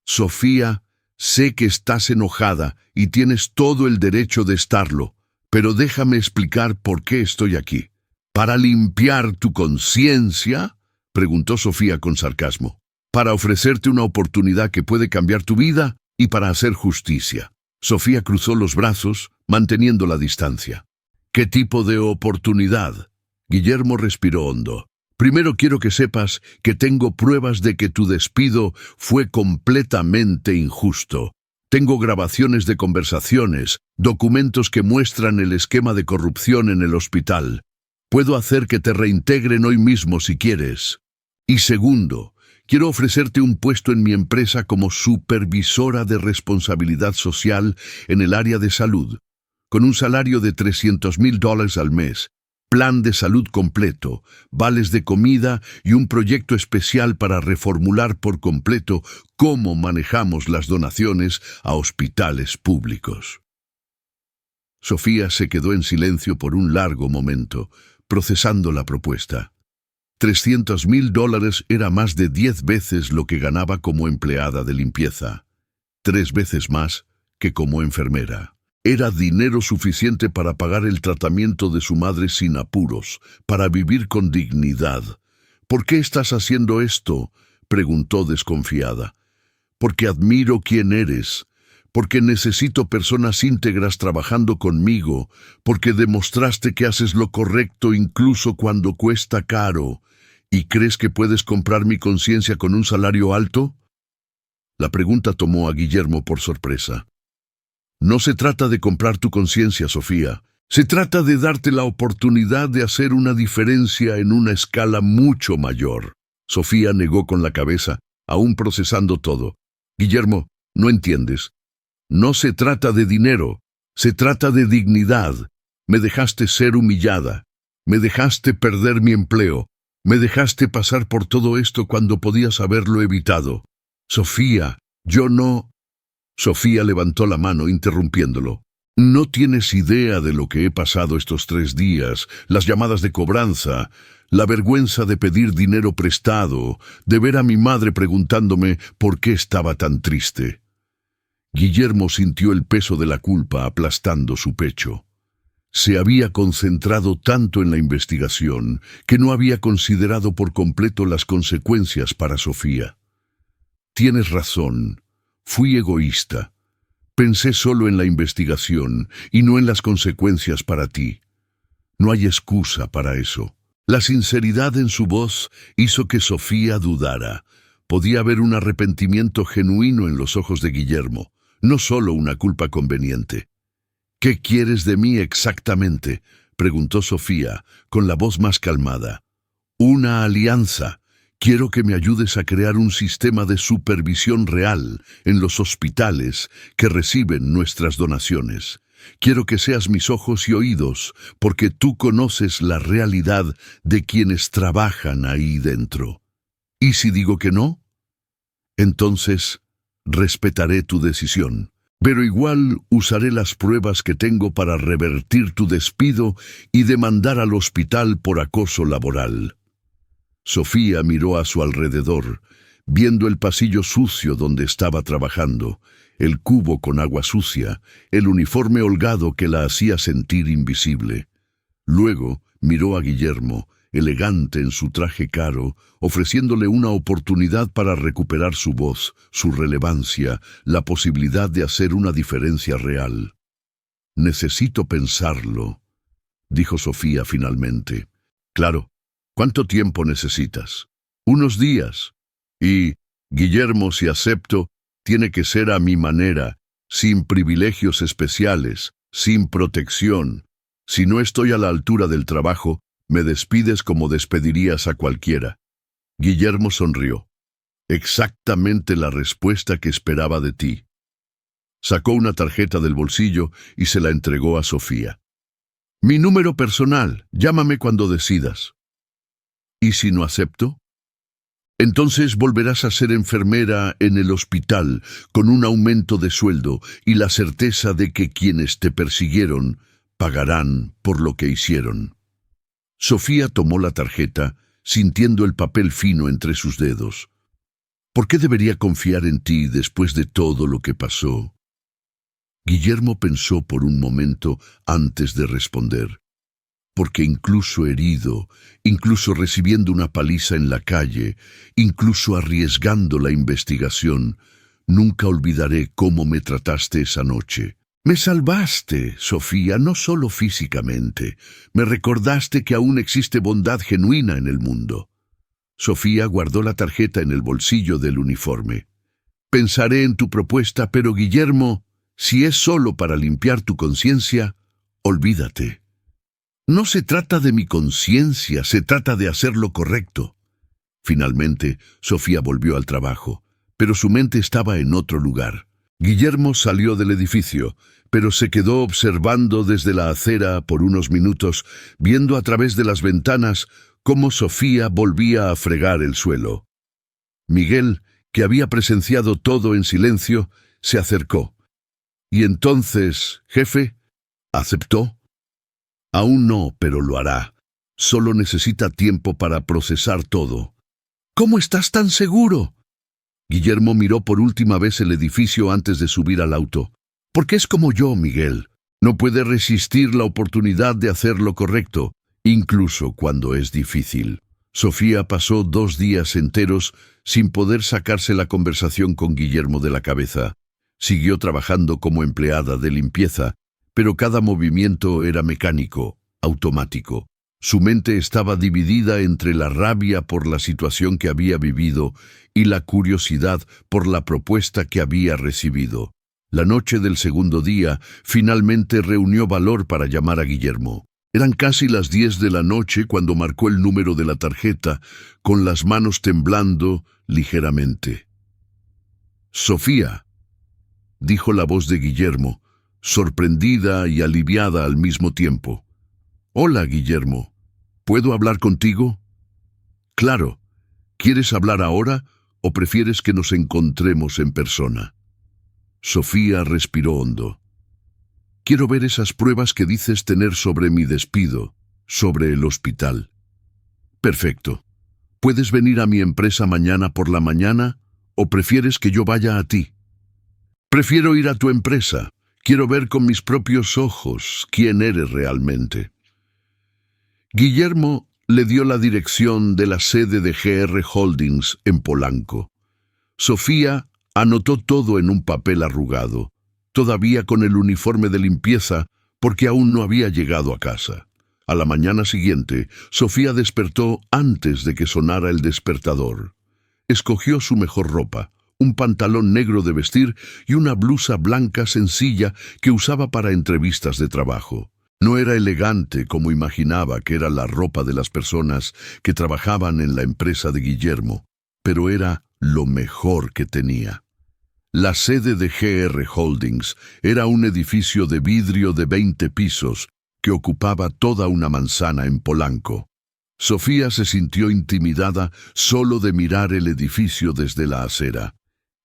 «Sofía, sé que estás enojada y tienes todo el derecho de estarlo, pero déjame explicar por qué estoy aquí». «¿Para limpiar tu conciencia?», preguntó Sofía con sarcasmo. «Para ofrecerte una oportunidad que puede cambiar tu vida y para hacer justicia». Sofía cruzó los brazos, manteniendo la distancia. «¿Qué tipo de oportunidad?». Guillermo respiró hondo. «Primero quiero que sepas que tengo pruebas de que tu despido fue completamente injusto. Tengo grabaciones de conversaciones, documentos que muestran el esquema de corrupción en el hospital. Puedo hacer que te reintegren hoy mismo si quieres. Y segundo, quiero ofrecerte un puesto en mi empresa como supervisora de responsabilidad social en el área de salud, con un salario de $300,000 al mes, plan de salud completo, vales de comida y un proyecto especial para reformular por completo cómo manejamos las donaciones a hospitales públicos». Sofía se quedó en silencio por un largo momento, procesando la propuesta. $300,000 era más de 10 veces lo que ganaba como empleada de limpieza. 3 veces más que como enfermera. Era dinero suficiente para pagar el tratamiento de su madre sin apuros, para vivir con dignidad. ¿Por qué estás haciendo esto?, preguntó desconfiada. Porque admiro quién eres, porque necesito personas íntegras trabajando conmigo, porque demostraste que haces lo correcto incluso cuando cuesta caro. ¿Y crees que puedes comprar mi conciencia con un salario alto? La pregunta tomó a Guillermo por sorpresa. No se trata de comprar tu conciencia, Sofía. Se trata de darte la oportunidad de hacer una diferencia en una escala mucho mayor. Sofía negó con la cabeza, aún procesando todo. Guillermo, no entiendes. No se trata de dinero, se trata de dignidad. Me dejaste ser humillada, me dejaste perder mi empleo, me dejaste pasar por todo esto cuando podías haberlo evitado. Sofía, yo no... Sofía levantó la mano interrumpiéndolo. No tienes idea de lo que he pasado estos 3 días, las llamadas de cobranza, la vergüenza de pedir dinero prestado, de ver a mi madre preguntándome por qué estaba tan triste. Guillermo sintió el peso de la culpa aplastando su pecho. Se había concentrado tanto en la investigación que no había considerado por completo las consecuencias para Sofía. Tienes razón, fui egoísta. Pensé solo en la investigación y no en las consecuencias para ti. No hay excusa para eso. La sinceridad en su voz hizo que Sofía dudara. Podía haber un arrepentimiento genuino en los ojos de Guillermo, no solo una culpa conveniente. ¿Qué quieres de mí exactamente?, preguntó Sofía, con la voz más calmada. Una alianza. Quiero que me ayudes a crear un sistema de supervisión real en los hospitales que reciben nuestras donaciones. Quiero que seas mis ojos y oídos, porque tú conoces la realidad de quienes trabajan ahí dentro. ¿Y si digo que no? Entonces, respetaré tu decisión, pero igual usaré las pruebas que tengo para revertir tu despido y demandar al hospital por acoso laboral. Sofía miró a su alrededor, viendo el pasillo sucio donde estaba trabajando, el cubo con agua sucia, el uniforme holgado que la hacía sentir invisible. Luego miró a Guillermo, elegante en su traje caro, ofreciéndole una oportunidad para recuperar su voz, su relevancia, la posibilidad de hacer una diferencia real. «Necesito pensarlo», dijo Sofía finalmente. «Claro. ¿Cuánto tiempo necesitas?» «Unos días. Y, Guillermo, si acepto, tiene que ser a mi manera, sin privilegios especiales, sin protección. Si no estoy a la altura del trabajo, me despides como despedirías a cualquiera». Guillermo sonrió. «Exactamente la respuesta que esperaba de ti». Sacó una tarjeta del bolsillo y se la entregó a Sofía. «Mi número personal, llámame cuando decidas». «¿Y si no acepto?» «Entonces volverás a ser enfermera en el hospital, con un aumento de sueldo y la certeza de que quienes te persiguieron pagarán por lo que hicieron». Sofía tomó la tarjeta, sintiendo el papel fino entre sus dedos. «¿Por qué debería confiar en ti después de todo lo que pasó?» Guillermo pensó por un momento antes de responder. «Porque incluso herido, incluso recibiendo una paliza en la calle, incluso arriesgando la investigación, nunca olvidaré cómo me trataste esa noche. Me salvaste, Sofía, no solo físicamente. Me recordaste que aún existe bondad genuina en el mundo». Sofía guardó la tarjeta en el bolsillo del uniforme. «Pensaré en tu propuesta, pero Guillermo, si es solo para limpiar tu conciencia, olvídate». «No se trata de mi conciencia, se trata de hacer lo correcto». Finalmente, Sofía volvió al trabajo, pero su mente estaba en otro lugar. Guillermo salió del edificio, pero se quedó observando desde la acera por unos minutos, viendo a través de las ventanas cómo Sofía volvía a fregar el suelo. Miguel, que había presenciado todo en silencio, se acercó. «¿Y entonces, jefe?» ¿Aceptó? Aún no, pero lo hará. Solo necesita tiempo para procesar todo. ¿Cómo estás tan seguro? Guillermo miró por última vez el edificio antes de subir al auto. Porque es como yo, Miguel. No puede resistir la oportunidad de hacer lo correcto, incluso cuando es difícil. Sofía pasó 2 días enteros sin poder sacarse la conversación con Guillermo de la cabeza. Siguió trabajando como empleada de limpieza, pero cada movimiento era mecánico, automático. Su mente estaba dividida entre la rabia por la situación que había vivido y la curiosidad por la propuesta que había recibido. La noche del segundo día, finalmente reunió valor para llamar a Guillermo. Eran casi las 10 de la noche cuando marcó el número de la tarjeta, con las manos temblando ligeramente. «Sofía», dijo la voz de Guillermo, sorprendida y aliviada al mismo tiempo. «Hola, Guillermo. ¿Puedo hablar contigo?» «Claro. ¿Quieres hablar ahora o prefieres que nos encontremos en persona?» Sofía respiró hondo. «Quiero ver esas pruebas que dices tener sobre mi despido, sobre el hospital». «Perfecto. ¿Puedes venir a mi empresa mañana por la mañana o prefieres que yo vaya a ti?» «Prefiero ir a tu empresa. Quiero ver con mis propios ojos quién eres realmente». Guillermo le dio la dirección de la sede de GR Holdings en Polanco. Sofía anotó todo en un papel arrugado, todavía con el uniforme de limpieza, porque aún no había llegado a casa. A la mañana siguiente, Sofía despertó antes de que sonara el despertador. Escogió su mejor ropa, un pantalón negro de vestir y una blusa blanca sencilla que usaba para entrevistas de trabajo. No era elegante como imaginaba que era la ropa de las personas que trabajaban en la empresa de Guillermo, pero era lo mejor que tenía. La sede de GR Holdings era un edificio de vidrio de 20 pisos que ocupaba toda una manzana en Polanco. Sofía se sintió intimidada solo de mirar el edificio desde la acera.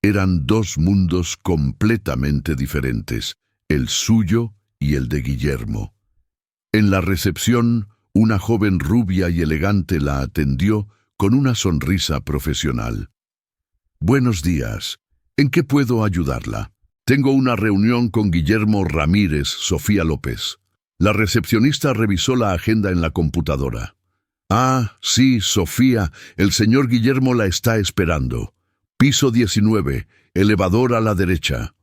Eran 2 mundos completamente diferentes, el suyo y el de Guillermo. En la recepción, una joven rubia y elegante la atendió con una sonrisa profesional. «Buenos días. ¿En qué puedo ayudarla?» «Tengo una reunión con Guillermo Ramírez, Sofía López». La recepcionista revisó la agenda en la computadora. «Ah, sí, Sofía, el señor Guillermo la está esperando. Piso 19, elevador a la derecha».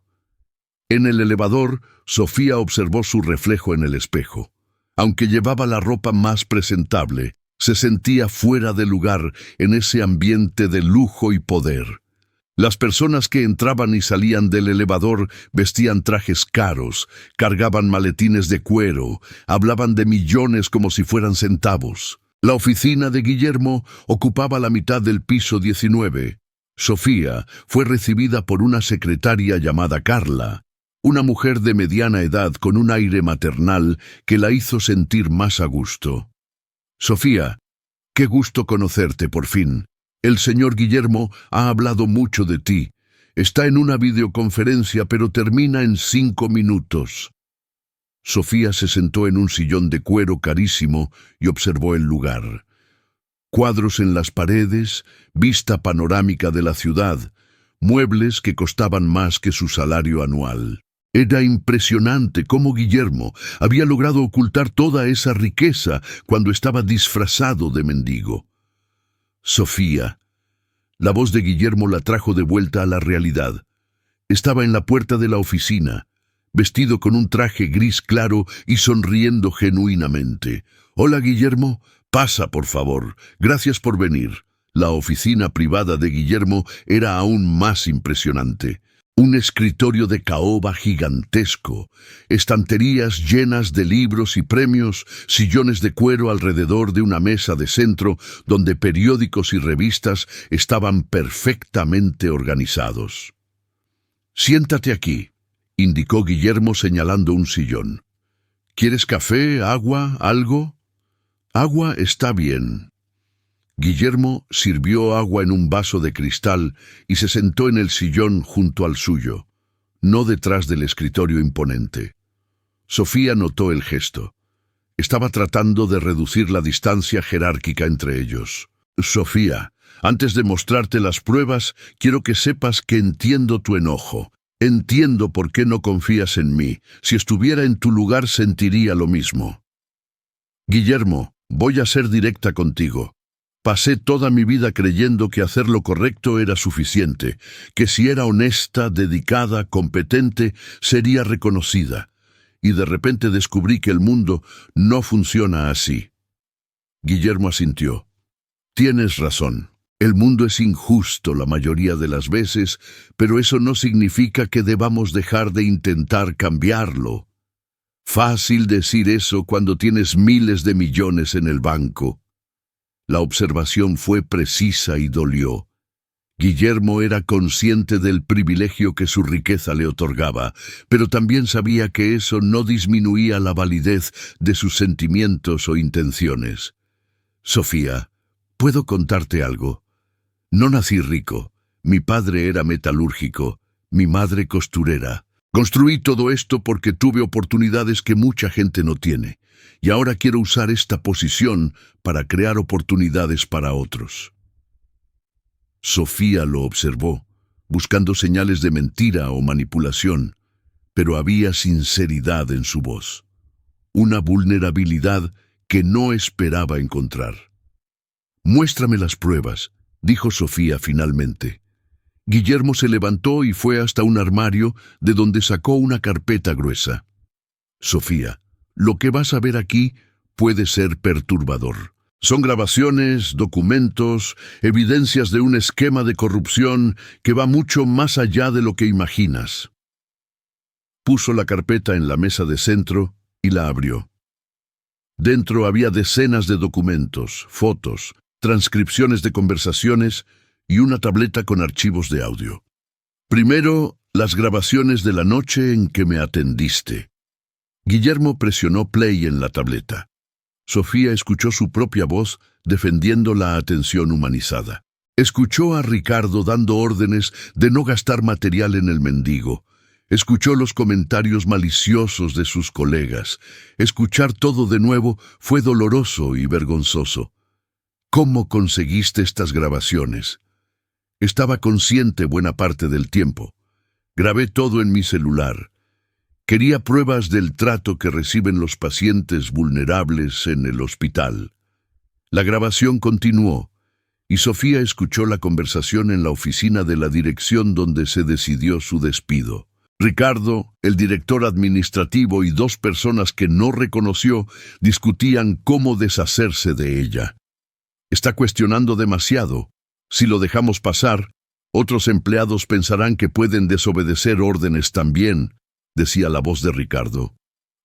En el elevador, Sofía observó su reflejo en el espejo. Aunque llevaba la ropa más presentable, se sentía fuera de lugar en ese ambiente de lujo y poder. Las personas que entraban y salían del elevador vestían trajes caros, cargaban maletines de cuero, hablaban de millones como si fueran centavos. La oficina de Guillermo ocupaba la mitad del piso 19. Sofía fue recibida por una secretaria llamada Carla, una mujer de mediana edad con un aire maternal que la hizo sentir más a gusto. «Sofía, qué gusto conocerte por fin. El señor Guillermo ha hablado mucho de ti. Está en una videoconferencia, pero termina en 5 minutos». Sofía se sentó en un sillón de cuero carísimo y observó el lugar. Cuadros en las paredes, vista panorámica de la ciudad, muebles que costaban más que su salario anual. Era impresionante cómo Guillermo había logrado ocultar toda esa riqueza cuando estaba disfrazado de mendigo. «Sofía». La voz de Guillermo la trajo de vuelta a la realidad. Estaba en la puerta de la oficina, vestido con un traje gris claro y sonriendo genuinamente. «Hola, Guillermo. Pasa, por favor. Gracias por venir». La oficina privada de Guillermo era aún más impresionante. Un escritorio de caoba gigantesco, estanterías llenas de libros y premios, sillones de cuero alrededor de una mesa de centro donde periódicos y revistas estaban perfectamente organizados. «Siéntate aquí», indicó Guillermo señalando un sillón. «¿Quieres café, agua, algo?» «Agua está bien». Guillermo sirvió agua en un vaso de cristal y se sentó en el sillón junto al suyo, no detrás del escritorio imponente. Sofía notó el gesto. Estaba tratando de reducir la distancia jerárquica entre ellos. Sofía, antes de mostrarte las pruebas, quiero que sepas que entiendo tu enojo. Entiendo por qué no confías en mí. Si estuviera en tu lugar sentiría lo mismo. Guillermo, voy a ser directa contigo. Pasé toda mi vida creyendo que hacer lo correcto era suficiente, que si era honesta, dedicada, competente, sería reconocida. Y de repente descubrí que el mundo no funciona así. Guillermo asintió. Tienes razón. El mundo es injusto la mayoría de las veces, pero eso no significa que debamos dejar de intentar cambiarlo. Fácil decir eso cuando tienes miles de millones en el banco. La observación fue precisa y dolió. Guillermo era consciente del privilegio que su riqueza le otorgaba, pero también sabía que eso no disminuía la validez de sus sentimientos o intenciones. Sofía, ¿puedo contarte algo? No nací rico. Mi padre era metalúrgico, mi madre costurera. Construí todo esto porque tuve oportunidades que mucha gente no tiene, y ahora quiero usar esta posición para crear oportunidades para otros. Sofía lo observó, buscando señales de mentira o manipulación, pero había sinceridad en su voz, una vulnerabilidad que no esperaba encontrar. «Muéstrame las pruebas», dijo Sofía finalmente. Guillermo se levantó y fue hasta un armario de donde sacó una carpeta gruesa. «Sofía, lo que vas a ver aquí puede ser perturbador. Son grabaciones, documentos, evidencias de un esquema de corrupción que va mucho más allá de lo que imaginas». Puso la carpeta en la mesa de centro y la abrió. Dentro había decenas de documentos, fotos, transcripciones de conversaciones y una tableta con archivos de audio. Primero, las grabaciones de la noche en que me atendiste. Guillermo presionó play en la tableta. Sofía escuchó su propia voz defendiendo la atención humanizada. Escuchó a Ricardo dando órdenes de no gastar material en el mendigo. Escuchó los comentarios maliciosos de sus colegas. Escuchar todo de nuevo fue doloroso y vergonzoso. ¿Cómo conseguiste estas grabaciones? Estaba consciente buena parte del tiempo. Grabé todo en mi celular. Quería pruebas del trato que reciben los pacientes vulnerables en el hospital. La grabación continuó, y Sofía escuchó la conversación en la oficina de la dirección donde se decidió su despido. Ricardo, el director administrativo y dos personas que no reconoció discutían cómo deshacerse de ella. Está cuestionando demasiado. Si lo dejamos pasar, otros empleados pensarán que pueden desobedecer órdenes también, decía la voz de Ricardo.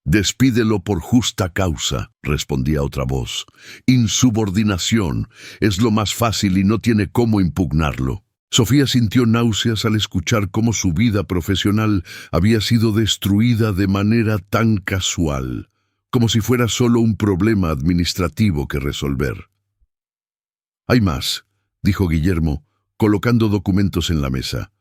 Despídelo por justa causa, respondía otra voz. Insubordinación es lo más fácil y no tiene cómo impugnarlo. Sofía sintió náuseas al escuchar cómo su vida profesional había sido destruida de manera tan casual, como si fuera solo un problema administrativo que resolver. «Hay más», dijo Guillermo, colocando documentos en la mesa.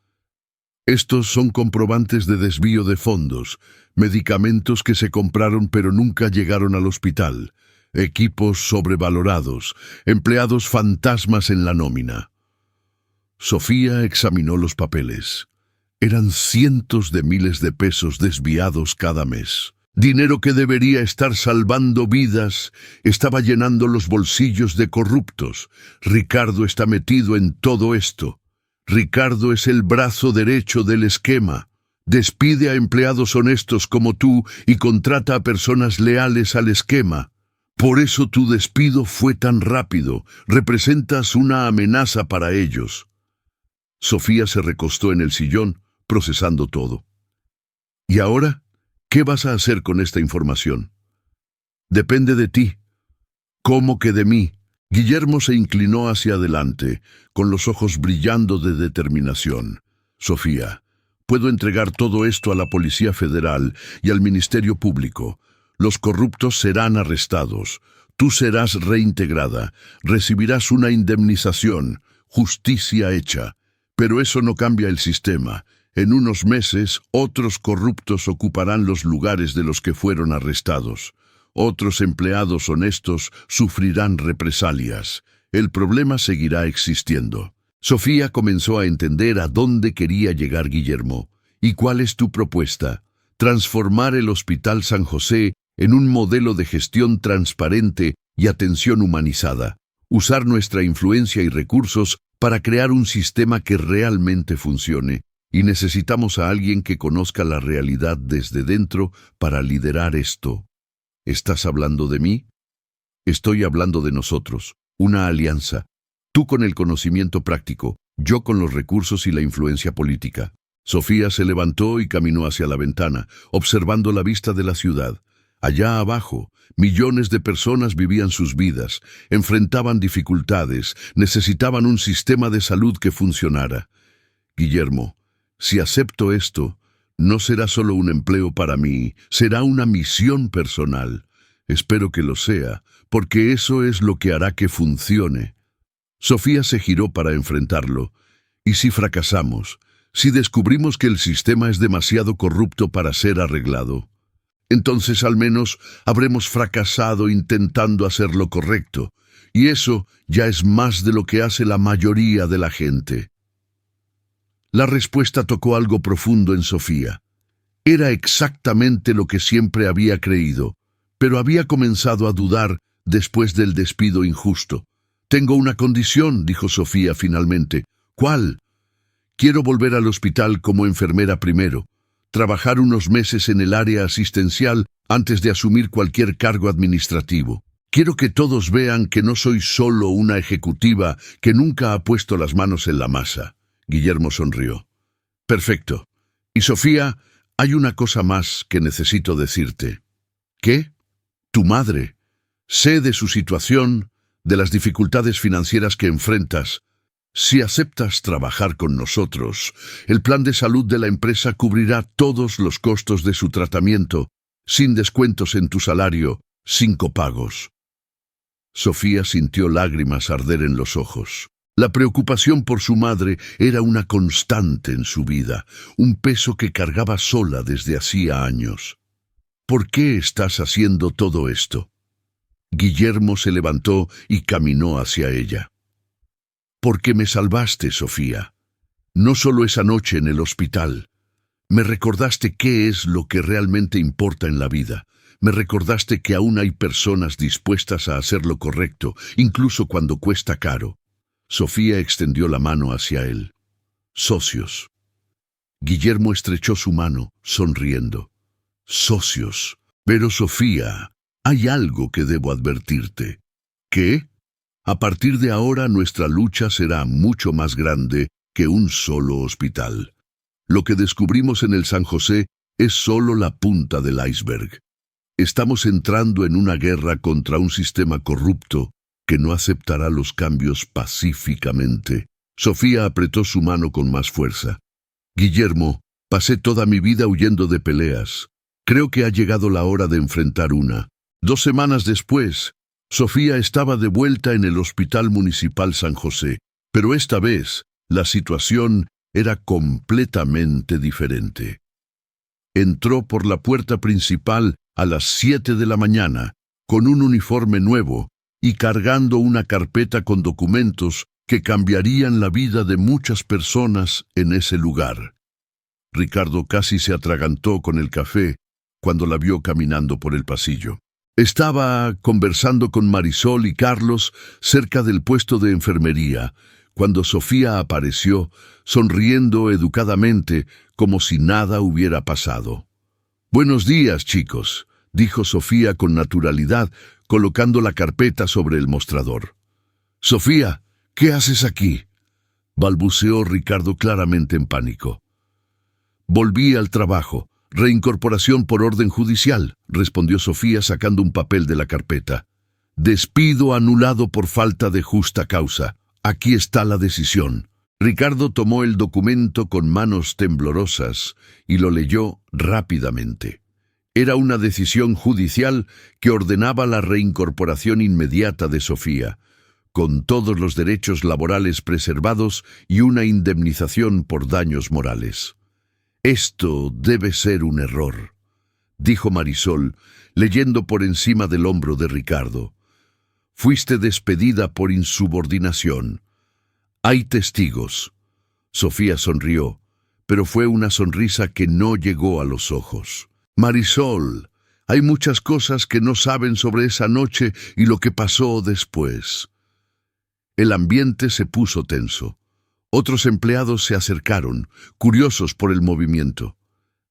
«Estos son comprobantes de desvío de fondos, medicamentos que se compraron pero nunca llegaron al hospital, equipos sobrevalorados, empleados fantasmas en la nómina». Sofía examinó los papeles. Eran cientos de miles de pesos desviados cada mes. Dinero que debería estar salvando vidas, estaba llenando los bolsillos de corruptos. Ricardo está metido en todo esto. Ricardo es el brazo derecho del esquema. Despide a empleados honestos como tú y contrata a personas leales al esquema. Por eso tu despido fue tan rápido. Representas una amenaza para ellos. Sofía se recostó en el sillón, procesando todo. ¿Y ahora? ¿Qué vas a hacer con esta información? Depende de ti. ¿Cómo que de mí? Guillermo se inclinó hacia adelante, con los ojos brillando de determinación. Sofía, puedo entregar todo esto a la Policía Federal y al Ministerio Público. Los corruptos serán arrestados. Tú serás reintegrada. Recibirás una indemnización. Justicia hecha. Pero eso no cambia el sistema. En unos meses, otros corruptos ocuparán los lugares de los que fueron arrestados. Otros empleados honestos sufrirán represalias. El problema seguirá existiendo. Sofía comenzó a entender a dónde quería llegar Guillermo. ¿Y cuál es tu propuesta? Transformar el Hospital San José en un modelo de gestión transparente y atención humanizada. Usar nuestra influencia y recursos para crear un sistema que realmente funcione. Y necesitamos a alguien que conozca la realidad desde dentro para liderar esto. ¿Estás hablando de mí? Estoy hablando de nosotros, una alianza. Tú con el conocimiento práctico, yo con los recursos y la influencia política. Sofía se levantó y caminó hacia la ventana, observando la vista de la ciudad. Allá abajo, millones de personas vivían sus vidas, enfrentaban dificultades, necesitaban un sistema de salud que funcionara. Guillermo, si acepto esto, no será solo un empleo para mí, será una misión personal. Espero que lo sea, porque eso es lo que hará que funcione. Sofía se giró para enfrentarlo. ¿Y si fracasamos? Si descubrimos que el sistema es demasiado corrupto para ser arreglado, entonces al menos habremos fracasado intentando hacer lo correcto, y eso ya es más de lo que hace la mayoría de la gente. La respuesta tocó algo profundo en Sofía. Era exactamente lo que siempre había creído, pero había comenzado a dudar después del despido injusto. «Tengo una condición», dijo Sofía finalmente. «¿Cuál?» «Quiero volver al hospital como enfermera primero, trabajar unos meses en el área asistencial antes de asumir cualquier cargo administrativo. Quiero que todos vean que no soy solo una ejecutiva que nunca ha puesto las manos en la masa». Guillermo sonrió. «Perfecto. Y Sofía, hay una cosa más que necesito decirte». «¿Qué?» «Tu madre. Sé de su situación, de las dificultades financieras que enfrentas. Si aceptas trabajar con nosotros, el plan de salud de la empresa cubrirá todos los costos de su tratamiento, sin descuentos en tu salario, sin copagos». Sofía sintió lágrimas arder en los ojos. La preocupación por su madre era una constante en su vida, un peso que cargaba sola desde hacía años. «¿Por qué estás haciendo todo esto?» Guillermo se levantó y caminó hacia ella. «Porque me salvaste, Sofía. No solo esa noche en el hospital. Me recordaste qué es lo que realmente importa en la vida. Me recordaste que aún hay personas dispuestas a hacer lo correcto, incluso cuando cuesta caro». Sofía extendió la mano hacia él. «Socios». Guillermo estrechó su mano, sonriendo. «Socios. Pero Sofía, hay algo que debo advertirte». «¿Qué?» «A partir de ahora nuestra lucha será mucho más grande que un solo hospital. Lo que descubrimos en el San José es solo la punta del iceberg. Estamos entrando en una guerra contra un sistema corrupto que no aceptará los cambios pacíficamente». Sofía apretó su mano con más fuerza. «Guillermo, pasé toda mi vida huyendo de peleas. Creo que ha llegado la hora de enfrentar una». 2 semanas después, Sofía estaba de vuelta en el Hospital Municipal San José, pero esta vez la situación era completamente diferente. Entró por la puerta principal a las 7 de la mañana, con un uniforme nuevo y cargando una carpeta con documentos que cambiarían la vida de muchas personas en ese lugar. Ricardo casi se atragantó con el café cuando la vio caminando por el pasillo. Estaba conversando con Marisol y Carlos cerca del puesto de enfermería, cuando Sofía apareció, sonriendo educadamente, como si nada hubiera pasado. «Buenos días, chicos», dijo Sofía con naturalidad, colocando la carpeta sobre el mostrador. «Sofía, ¿qué haces aquí?», balbuceó Ricardo claramente en pánico. «Volví al trabajo. Reincorporación por orden judicial», respondió Sofía sacando un papel de la carpeta. «Despido anulado por falta de justa causa. Aquí está la decisión». Ricardo tomó el documento con manos temblorosas y lo leyó rápidamente. Era una decisión judicial que ordenaba la reincorporación inmediata de Sofía, con todos los derechos laborales preservados y una indemnización por daños morales. Esto debe ser un error, dijo Marisol, leyendo por encima del hombro de Ricardo. Fuiste despedida por insubordinación. Hay testigos. Sofía sonrió, pero fue una sonrisa que no llegó a los ojos. Marisol, hay muchas cosas que no saben sobre esa noche y lo que pasó después. El ambiente se puso tenso. Otros empleados se acercaron, curiosos por el movimiento.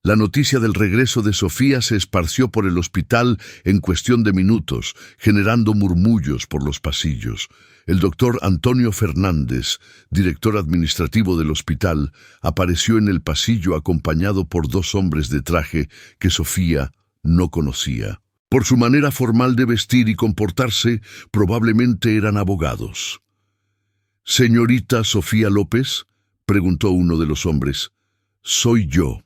La noticia del regreso de Sofía se esparció por el hospital en cuestión de minutos, generando murmullos por los pasillos. El doctor Antonio Fernández, director administrativo del hospital, apareció en el pasillo acompañado por dos hombres de traje que Sofía no conocía. Por su manera formal de vestir y comportarse, probablemente eran abogados. «¿Señorita Sofía López?», preguntó uno de los hombres. «Soy yo.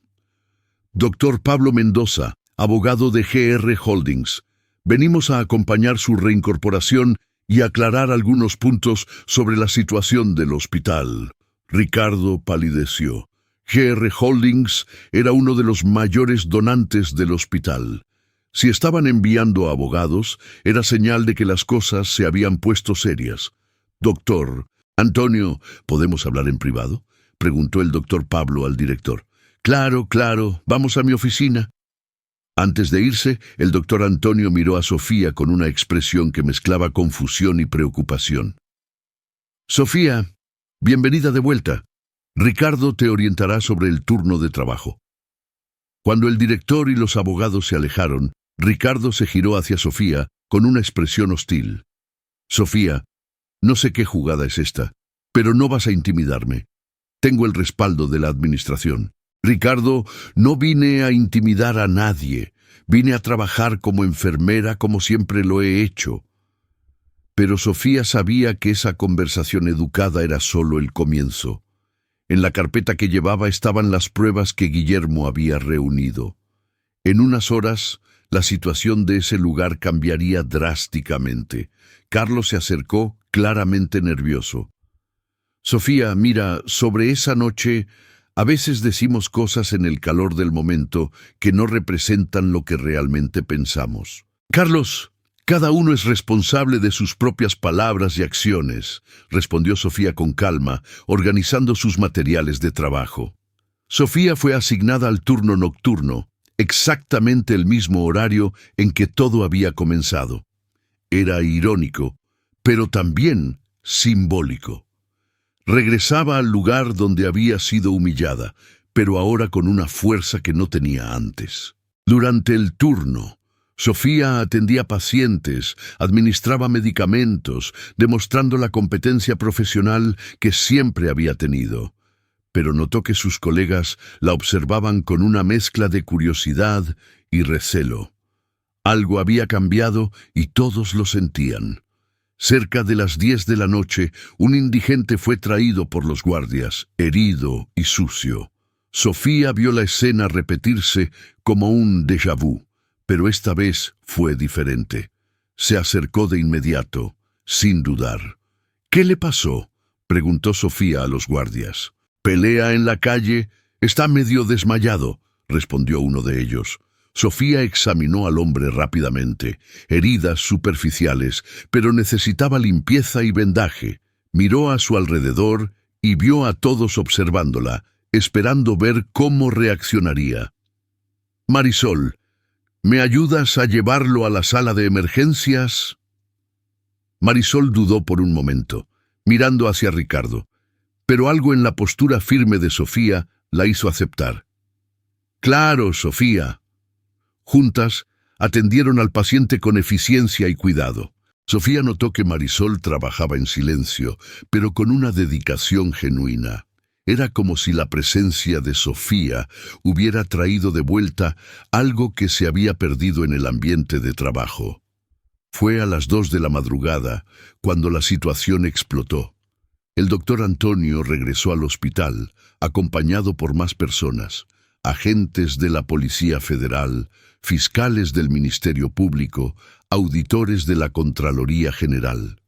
Doctor Pablo Mendoza, abogado de GR Holdings. Venimos a acompañar su reincorporación y aclarar algunos puntos sobre la situación del hospital». Ricardo palideció. GR Holdings era uno de los mayores donantes del hospital. Si estaban enviando abogados, era señal de que las cosas se habían puesto serias. «Doctor Antonio, ¿podemos hablar en privado?», preguntó el doctor Pablo al director. «Claro, vamos a mi oficina». Antes de irse, el doctor Antonio miró a Sofía con una expresión que mezclaba confusión y preocupación. «Sofía, bienvenida de vuelta. Ricardo te orientará sobre el turno de trabajo». Cuando el director y los abogados se alejaron, Ricardo se giró hacia Sofía con una expresión hostil. «Sofía, no sé qué jugada es esta, pero no vas a intimidarme. Tengo el respaldo de la administración. Ricardo, no vine a intimidar a nadie. Vine a trabajar como enfermera como siempre lo he hecho». Pero Sofía sabía que esa conversación educada era solo el comienzo. En la carpeta que llevaba estaban las pruebas que Guillermo había reunido. En unas horas, la situación de ese lugar cambiaría drásticamente. Carlos se acercó, claramente nervioso. «Sofía, mira, sobre esa noche, a veces decimos cosas en el calor del momento que no representan lo que realmente pensamos». «Carlos, cada uno es responsable de sus propias palabras y acciones», respondió Sofía con calma, organizando sus materiales de trabajo. Sofía fue asignada al turno nocturno, exactamente el mismo horario en que todo había comenzado. Era irónico, pero también simbólico. Regresaba al lugar donde había sido humillada, pero ahora con una fuerza que no tenía antes. Durante el turno, Sofía atendía pacientes, administraba medicamentos, demostrando la competencia profesional que siempre había tenido. Pero notó que sus colegas la observaban con una mezcla de curiosidad y recelo. Algo había cambiado y todos lo sentían. Cerca de las 10 de la noche, un indigente fue traído por los guardias, herido y sucio. Sofía vio la escena repetirse como un déjà vu, pero esta vez fue diferente. Se acercó de inmediato, sin dudar. «¿Qué le pasó?», preguntó Sofía a los guardias. «Pelea en la calle, está medio desmayado», respondió uno de ellos. Sofía examinó al hombre rápidamente, heridas superficiales, pero necesitaba limpieza y vendaje. Miró a su alrededor y vio a todos observándola, esperando ver cómo reaccionaría. «Marisol, ¿me ayudas a llevarlo a la sala de emergencias?». Marisol dudó por un momento, mirando hacia Ricardo, pero algo en la postura firme de Sofía la hizo aceptar. «Claro, Sofía». Juntas, atendieron al paciente con eficiencia y cuidado. Sofía notó que Marisol trabajaba en silencio, pero con una dedicación genuina. Era como si la presencia de Sofía hubiera traído de vuelta algo que se había perdido en el ambiente de trabajo. Fue a las 2 de la madrugada cuando la situación explotó. El doctor Antonio regresó al hospital, acompañado por más personas, agentes de la Policía Federal, fiscales del Ministerio Público, auditores de la Contraloría General.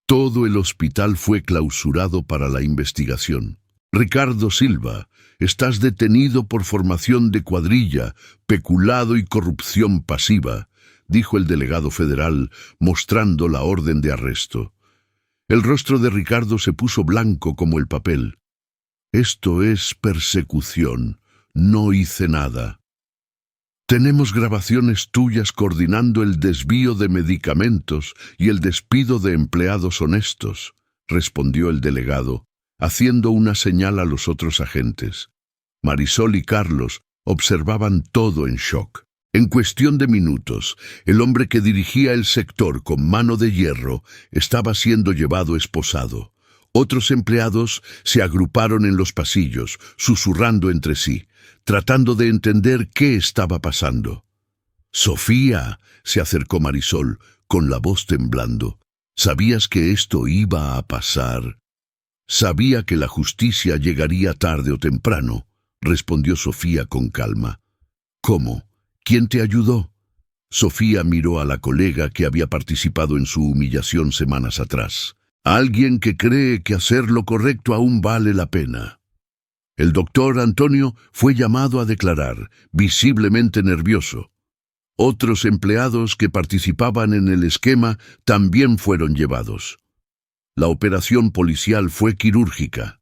Todo el hospital fue clausurado para la investigación. Ricardo Silva, estás detenido por formación de cuadrilla, peculado y corrupción pasiva, dijo el delegado federal, mostrando la orden de arresto. El rostro de Ricardo se puso blanco como el papel. Esto es persecución. No hice nada. Tenemos grabaciones tuyas coordinando el desvío de medicamentos y el despido de empleados honestos, respondió el delegado, haciendo una señal a los otros agentes. Marisol y Carlos observaban todo en shock. En cuestión de minutos, el hombre que dirigía el sector con mano de hierro estaba siendo llevado esposado. Otros empleados se agruparon en los pasillos, susurrando entre sí, tratando de entender qué estaba pasando. «Sofía», se acercó Marisol, con la voz temblando. «¿Sabías que esto iba a pasar?» «Sabía que la justicia llegaría tarde o temprano», respondió Sofía con calma. «¿Cómo? ¿Quién te ayudó?» Sofía miró a la colega que había participado en su humillación semanas atrás. «Alguien que cree que hacer lo correcto aún vale la pena». El doctor Antonio fue llamado a declarar, visiblemente nervioso. Otros empleados que participaban en el esquema también fueron llevados. La operación policial fue quirúrgica.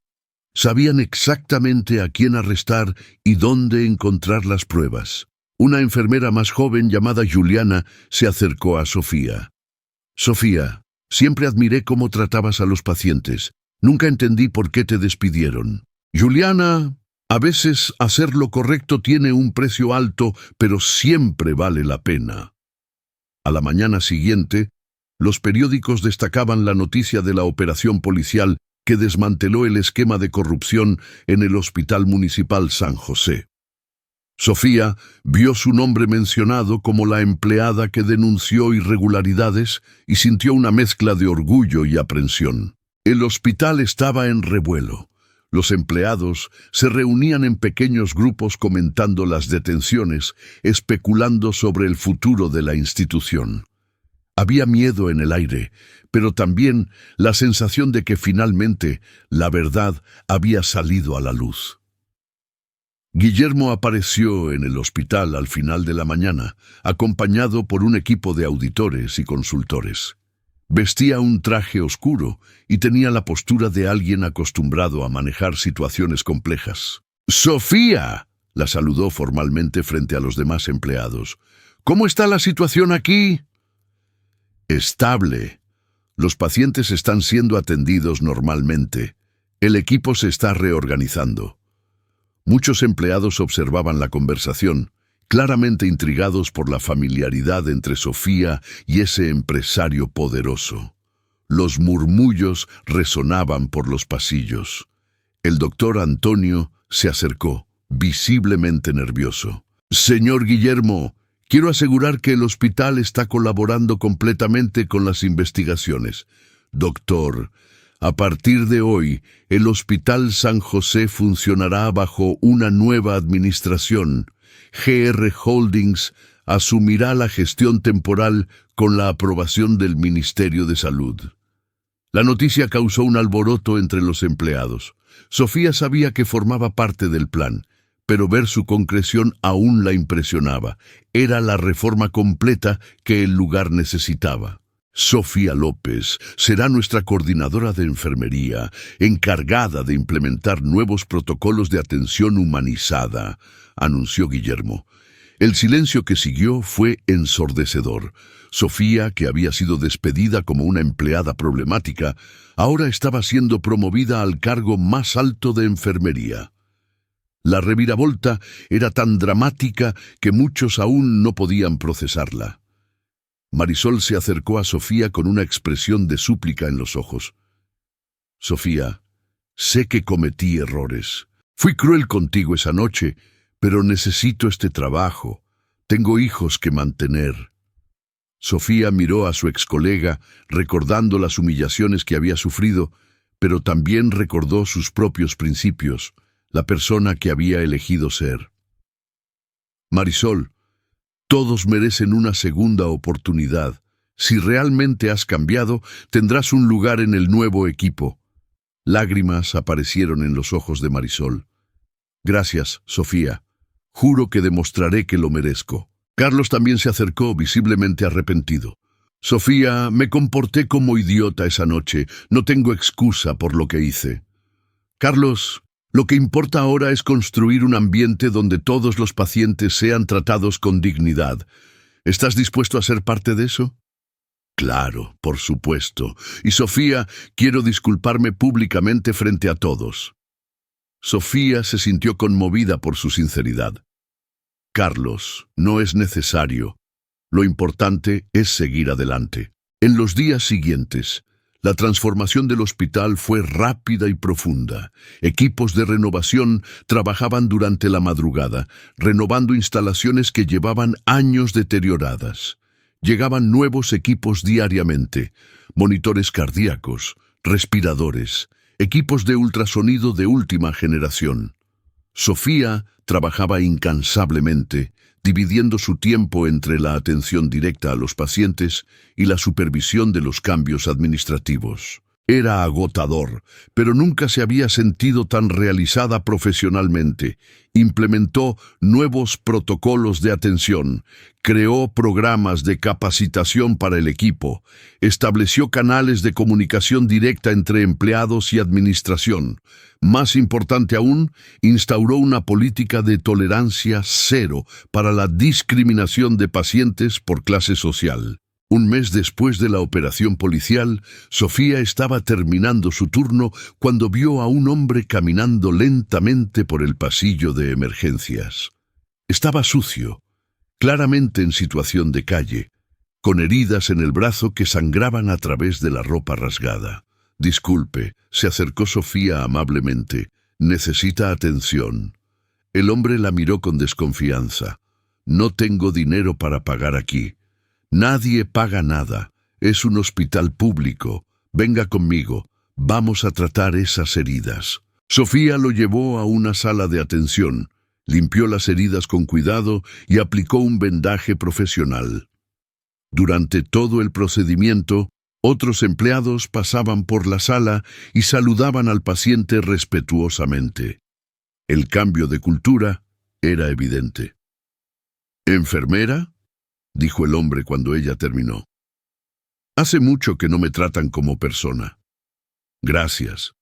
Sabían exactamente a quién arrestar y dónde encontrar las pruebas. Una enfermera más joven llamada Juliana se acercó a Sofía. «Sofía, siempre admiré cómo tratabas a los pacientes. Nunca entendí por qué te despidieron». «Juliana, a veces hacer lo correcto tiene un precio alto, pero siempre vale la pena». A la mañana siguiente, los periódicos destacaban la noticia de la operación policial que desmanteló el esquema de corrupción en el Hospital Municipal San José. Sofía vio su nombre mencionado como la empleada que denunció irregularidades y sintió una mezcla de orgullo y aprensión. El hospital estaba en revuelo. Los empleados se reunían en pequeños grupos comentando las detenciones, especulando sobre el futuro de la institución. Había miedo en el aire, pero también la sensación de que finalmente la verdad había salido a la luz. Guillermo apareció en el hospital al final de la mañana, acompañado por un equipo de auditores y consultores. Vestía un traje oscuro y tenía la postura de alguien acostumbrado a manejar situaciones complejas. «¡Sofía!», la saludó formalmente frente a los demás empleados. «¿Cómo está la situación aquí?» «Estable. Los pacientes están siendo atendidos normalmente. El equipo se está reorganizando». Muchos empleados observaban la conversación, claramente intrigados por la familiaridad entre Sofía y ese empresario poderoso. Los murmullos resonaban por los pasillos. El doctor Antonio se acercó, visiblemente nervioso. «Señor Guillermo, quiero asegurar que el hospital está colaborando completamente con las investigaciones. Doctor, a partir de hoy, el Hospital San José funcionará bajo una nueva administración. GR Holdings asumirá la gestión temporal con la aprobación del Ministerio de Salud». La noticia causó un alboroto entre los empleados. Sofía sabía que formaba parte del plan, pero ver su concreción aún la impresionaba. Era la reforma completa que el lugar necesitaba. «Sofía López será nuestra coordinadora de enfermería, encargada de implementar nuevos protocolos de atención humanizada», anunció Guillermo. El silencio que siguió fue ensordecedor. Sofía, que había sido despedida como una empleada problemática, ahora estaba siendo promovida al cargo más alto de enfermería. La reviravolta era tan dramática que muchos aún no podían procesarla. Marisol se acercó a Sofía con una expresión de súplica en los ojos. «Sofía, sé que cometí errores. Fui cruel contigo esa noche, pero necesito este trabajo. Tengo hijos que mantener». Sofía miró a su excolega, recordando las humillaciones que había sufrido, pero también recordó sus propios principios, la persona que había elegido ser. «Marisol, todos merecen una segunda oportunidad. Si realmente has cambiado, tendrás un lugar en el nuevo equipo». Lágrimas aparecieron en los ojos de Marisol. Gracias, Sofía. Juro que demostraré que lo merezco. Carlos también se acercó, visiblemente arrepentido. Sofía, me comporté como idiota esa noche. No tengo excusa por lo que hice. Carlos, lo que importa ahora es construir un ambiente donde todos los pacientes sean tratados con dignidad. ¿Estás dispuesto a ser parte de eso? Claro, por supuesto. Y Sofía, quiero disculparme públicamente frente a todos. Sofía se sintió conmovida por su sinceridad. Carlos, no es necesario. Lo importante es seguir adelante. En los días siguientes, la transformación del hospital fue rápida y profunda. Equipos de renovación trabajaban durante la madrugada, renovando instalaciones que llevaban años deterioradas. Llegaban nuevos equipos diariamente, monitores cardíacos, respiradores, equipos de ultrasonido de última generación. Sofía trabajaba incansablemente, dividiendo su tiempo entre la atención directa a los pacientes y la supervisión de los cambios administrativos. Era agotador, pero nunca se había sentido tan realizada profesionalmente. Implementó nuevos protocolos de atención, creó programas de capacitación para el equipo, estableció canales de comunicación directa entre empleados y administración. Más importante aún, instauró una política de tolerancia cero para la discriminación de pacientes por clase social. Un mes después de la operación policial, Sofía estaba terminando su turno cuando vio a un hombre caminando lentamente por el pasillo de emergencias. Estaba sucio, claramente en situación de calle, con heridas en el brazo que sangraban a través de la ropa rasgada. Disculpe, se acercó Sofía amablemente. ¿Necesita atención? El hombre la miró con desconfianza. No tengo dinero para pagar aquí. Nadie paga nada. Es un hospital público. Venga conmigo. Vamos a tratar esas heridas. Sofía lo llevó a una sala de atención, limpió las heridas con cuidado y aplicó un vendaje profesional. Durante todo el procedimiento, otros empleados pasaban por la sala y saludaban al paciente respetuosamente. El cambio de cultura era evidente. ¿Enfermera?, dijo el hombre cuando ella terminó. Hace mucho que no me tratan como persona. Gracias.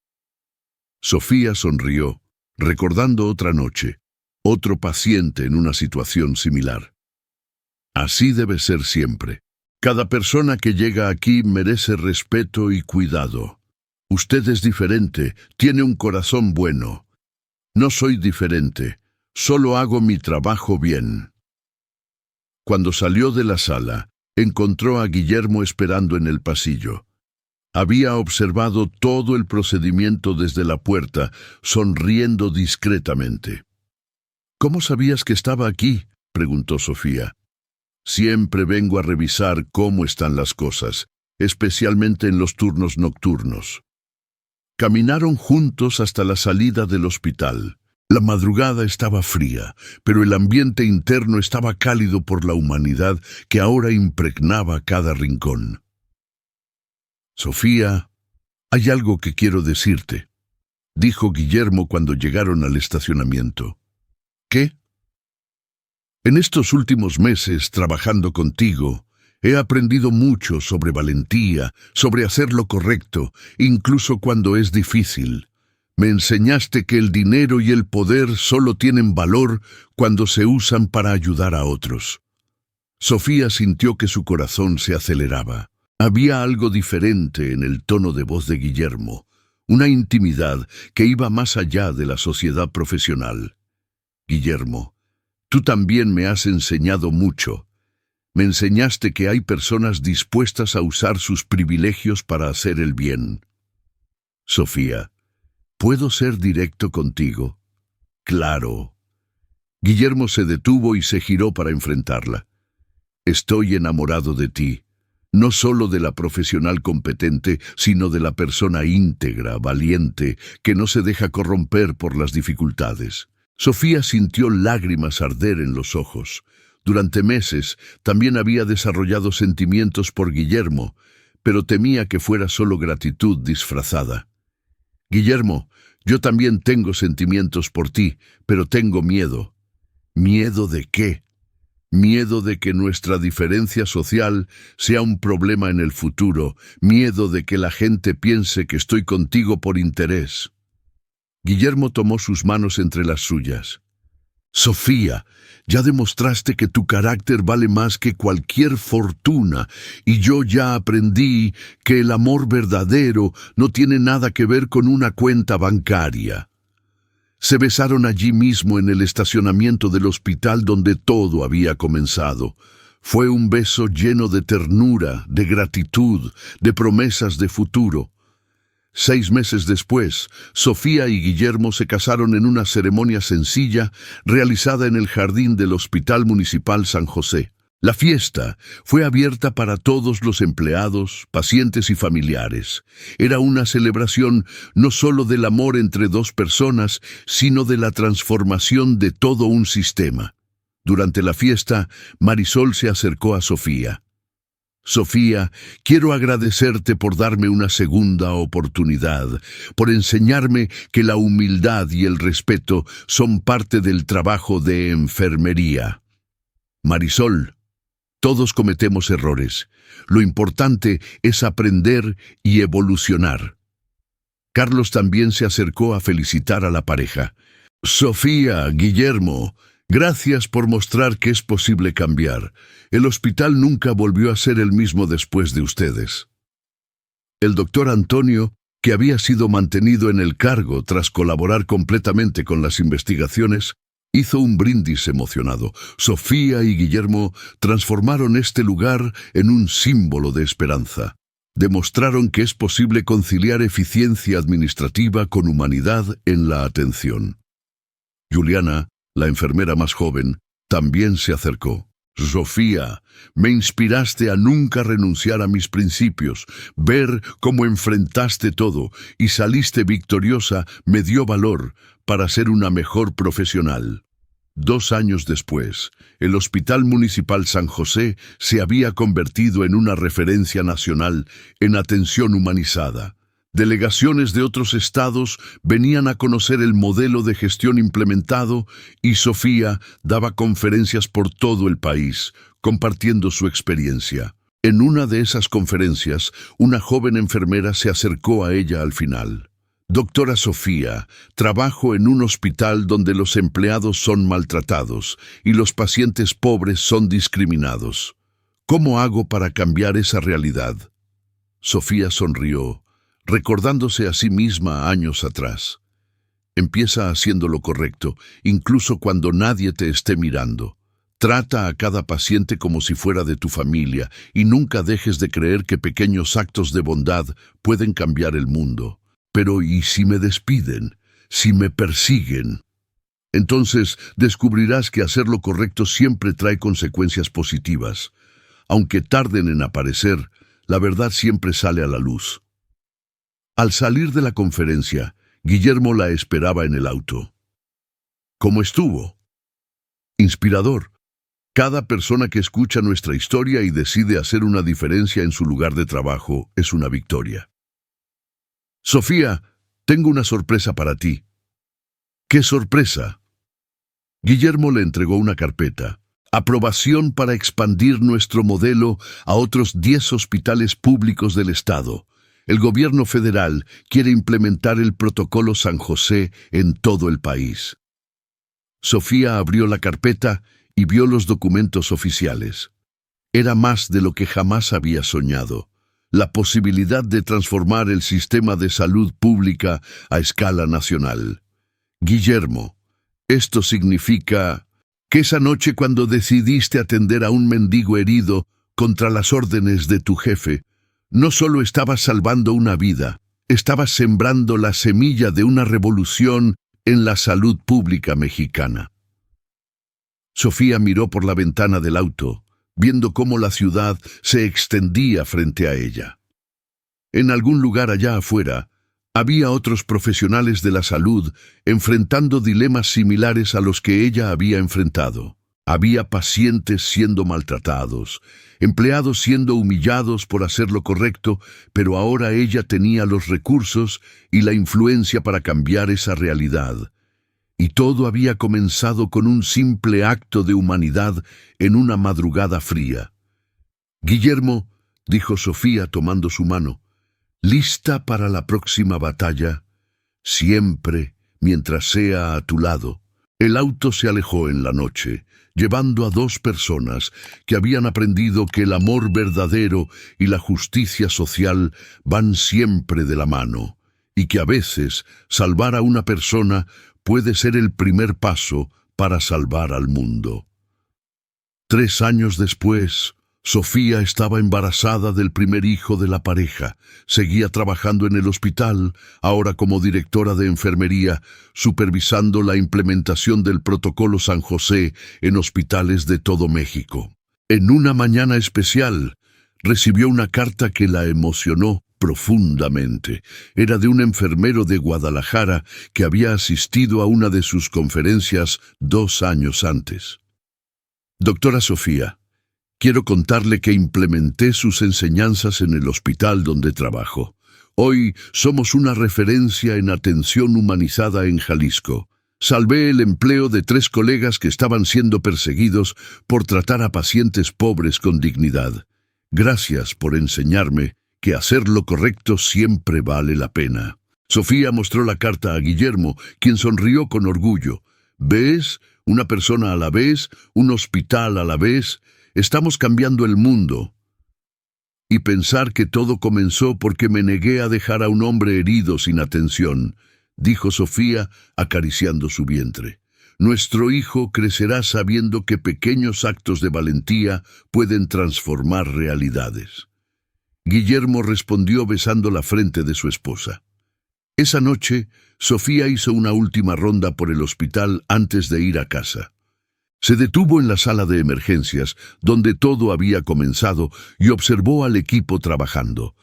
Sofía sonrió, recordando otra noche, otro paciente en una situación similar. Así debe ser siempre. Cada persona que llega aquí merece respeto y cuidado. Usted es diferente, tiene un corazón bueno. No soy diferente, solo hago mi trabajo bien. Cuando salió de la sala, encontró a Guillermo esperando en el pasillo. Había observado todo el procedimiento desde la puerta, sonriendo discretamente. ¿Cómo sabías que estaba aquí?, preguntó Sofía. Siempre vengo a revisar cómo están las cosas, especialmente en los turnos nocturnos. Caminaron juntos hasta la salida del hospital. La madrugada estaba fría, pero el ambiente interno estaba cálido por la humanidad que ahora impregnaba cada rincón. Sofía, hay algo que quiero decirte, dijo Guillermo cuando llegaron al estacionamiento. ¿Qué? En estos últimos meses, trabajando contigo, he aprendido mucho sobre valentía, sobre hacer lo correcto, incluso cuando es difícil. Me enseñaste que el dinero y el poder solo tienen valor cuando se usan para ayudar a otros. Sofía sintió que su corazón se aceleraba. Había algo diferente en el tono de voz de Guillermo, una intimidad que iba más allá de la sociedad profesional. Guillermo, tú también me has enseñado mucho. Me enseñaste que hay personas dispuestas a usar sus privilegios para hacer el bien. Sofía, ¿puedo ser directo contigo? Claro. Guillermo se detuvo y se giró para enfrentarla. Estoy enamorado de ti, no solo de la profesional competente, sino de la persona íntegra, valiente, que no se deja corromper por las dificultades. Sofía sintió lágrimas arder en los ojos. Durante meses también había desarrollado sentimientos por Guillermo, pero temía que fuera solo gratitud disfrazada. Guillermo, yo también tengo sentimientos por ti, pero tengo miedo. ¿Miedo de qué? Miedo de que nuestra diferencia social sea un problema en el futuro, miedo de que la gente piense que estoy contigo por interés. Guillermo tomó sus manos entre las suyas. Sofía, ya demostraste que tu carácter vale más que cualquier fortuna, y yo ya aprendí que el amor verdadero no tiene nada que ver con una cuenta bancaria. Se besaron allí mismo en el estacionamiento del hospital donde todo había comenzado. Fue un beso lleno de ternura, de gratitud, de promesas de futuro. 6 meses después, Sofía y Guillermo se casaron en una ceremonia sencilla realizada en el jardín del Hospital Municipal San José. La fiesta fue abierta para todos los empleados, pacientes y familiares. Era una celebración no solo del amor entre dos personas, sino de la transformación de todo un sistema. Durante la fiesta, Marisol se acercó a Sofía. Sofía, quiero agradecerte por darme una segunda oportunidad, por enseñarme que la humildad y el respeto son parte del trabajo de enfermería. Marisol, todos cometemos errores. Lo importante es aprender y evolucionar. Carlos también se acercó a felicitar a la pareja. Sofía, Guillermo, gracias por mostrar que es posible cambiar. El hospital nunca volvió a ser el mismo después de ustedes. El doctor Antonio, que había sido mantenido en el cargo tras colaborar completamente con las investigaciones, hizo un brindis emocionado. Sofía y Guillermo transformaron este lugar en un símbolo de esperanza. Demostraron que es posible conciliar eficiencia administrativa con humanidad en la atención. Juliana, la enfermera más joven, también se acercó. Sofía, me inspiraste a nunca renunciar a mis principios. Ver cómo enfrentaste todo y saliste victoriosa me dio valor para ser una mejor profesional. 2 años después, el Hospital Municipal San José se había convertido en una referencia nacional en atención humanizada. Delegaciones de otros estados venían a conocer el modelo de gestión implementado y Sofía daba conferencias por todo el país, compartiendo su experiencia. En una de esas conferencias, una joven enfermera se acercó a ella al final. Doctora Sofía, trabajo en un hospital donde los empleados son maltratados y los pacientes pobres son discriminados. ¿Cómo hago para cambiar esa realidad? Sofía sonrió, recordándose a sí misma años atrás. Empieza haciendo lo correcto, incluso cuando nadie te esté mirando. Trata a cada paciente como si fuera de tu familia y nunca dejes de creer que pequeños actos de bondad pueden cambiar el mundo. Pero ¿y si me despiden? ¿Si me persiguen? Entonces descubrirás que hacer lo correcto siempre trae consecuencias positivas. Aunque tarden en aparecer, la verdad siempre sale a la luz. Al salir de la conferencia, Guillermo la esperaba en el auto. ¿Cómo estuvo? Inspirador. Cada persona que escucha nuestra historia y decide hacer una diferencia en su lugar de trabajo es una victoria. Sofía, tengo una sorpresa para ti. ¿Qué sorpresa? Guillermo le entregó una carpeta. Aprobación para expandir nuestro modelo a otros 10 hospitales públicos del estado. El gobierno federal quiere implementar el protocolo San José en todo el país. Sofía abrió la carpeta y vio los documentos oficiales. Era más de lo que jamás había soñado. La posibilidad de transformar el sistema de salud pública a escala nacional. Guillermo, esto significa que esa noche cuando decidiste atender a un mendigo herido contra las órdenes de tu jefe, no solo estabas salvando una vida, estabas sembrando la semilla de una revolución en la salud pública mexicana. Sofía miró por la ventana del auto, viendo cómo la ciudad se extendía frente a ella. En algún lugar allá afuera, había otros profesionales de la salud enfrentando dilemas similares a los que ella había enfrentado. Había pacientes siendo maltratados, empleados siendo humillados por hacer lo correcto, pero ahora ella tenía los recursos y la influencia para cambiar esa realidad. Y todo había comenzado con un simple acto de humanidad en una madrugada fría. «Guillermo», dijo Sofía tomando su mano, «¿lista para la próxima batalla? Siempre, mientras sea a tu lado». El auto se alejó en la noche, llevando a dos personas que habían aprendido que el amor verdadero y la justicia social van siempre de la mano, y que a veces salvar a una persona puede ser el primer paso para salvar al mundo. 3 años después, Sofía estaba embarazada del primer hijo de la pareja. Seguía trabajando en el hospital, ahora como directora de enfermería, supervisando la implementación del protocolo San José en hospitales de todo México. En una mañana especial, recibió una carta que la emocionó profundamente. Era de un enfermero de Guadalajara que había asistido a una de sus conferencias 2 años antes. «Doctora Sofía, quiero contarle que implementé sus enseñanzas en el hospital donde trabajo. Hoy somos una referencia en atención humanizada en Jalisco. Salvé el empleo de 3 colegas que estaban siendo perseguidos por tratar a pacientes pobres con dignidad. Gracias por enseñarme que hacer lo correcto siempre vale la pena». Sofía mostró la carta a Guillermo, quien sonrió con orgullo. «¿Ves? Una persona a la vez, un hospital a la vez. Estamos cambiando el mundo». Y pensar que todo comenzó porque me negué a dejar a un hombre herido sin atención, dijo Sofía acariciando su vientre. Nuestro hijo crecerá sabiendo que pequeños actos de valentía pueden transformar realidades. Guillermo respondió besando la frente de su esposa. Esa noche, Sofía hizo una última ronda por el hospital antes de ir a casa. Se detuvo en la sala de emergencias, donde todo había comenzado, y observó al equipo trabajando.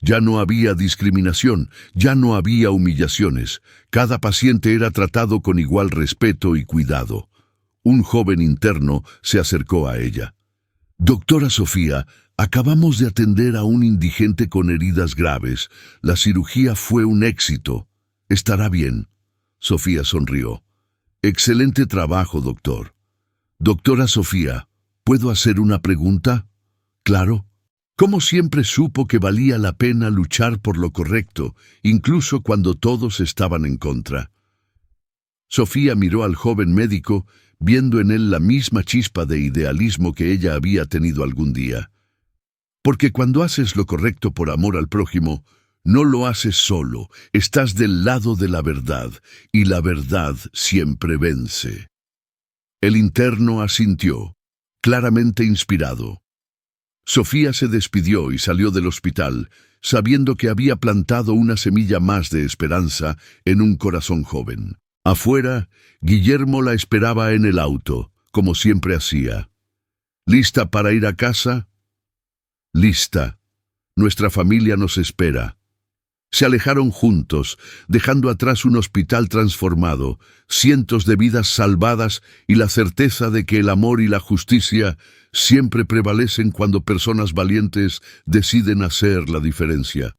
Ya no había discriminación, ya no había humillaciones. Cada paciente era tratado con igual respeto y cuidado. Un joven interno se acercó a ella. «Doctora Sofía, acabamos de atender a un indigente con heridas graves. La cirugía fue un éxito. ¿Estará bien?». Sofía sonrió. «Excelente trabajo, doctor». «Doctora Sofía, ¿puedo hacer una pregunta?». «Claro». «¿Cómo siempre supo que valía la pena luchar por lo correcto, incluso cuando todos estaban en contra?». Sofía miró al joven médico, viendo en él la misma chispa de idealismo que ella había tenido algún día. «Porque cuando haces lo correcto por amor al prójimo, no lo haces solo, estás del lado de la verdad, y la verdad siempre vence». El interno asintió, claramente inspirado. Sofía se despidió y salió del hospital, sabiendo que había plantado una semilla más de esperanza en un corazón joven. Afuera, Guillermo la esperaba en el auto, como siempre hacía. «¿Lista para ir a casa?». «Lista. Nuestra familia nos espera». Se alejaron juntos, dejando atrás un hospital transformado, cientos de vidas salvadas y la certeza de que el amor y la justicia siempre prevalecen cuando personas valientes deciden hacer la diferencia.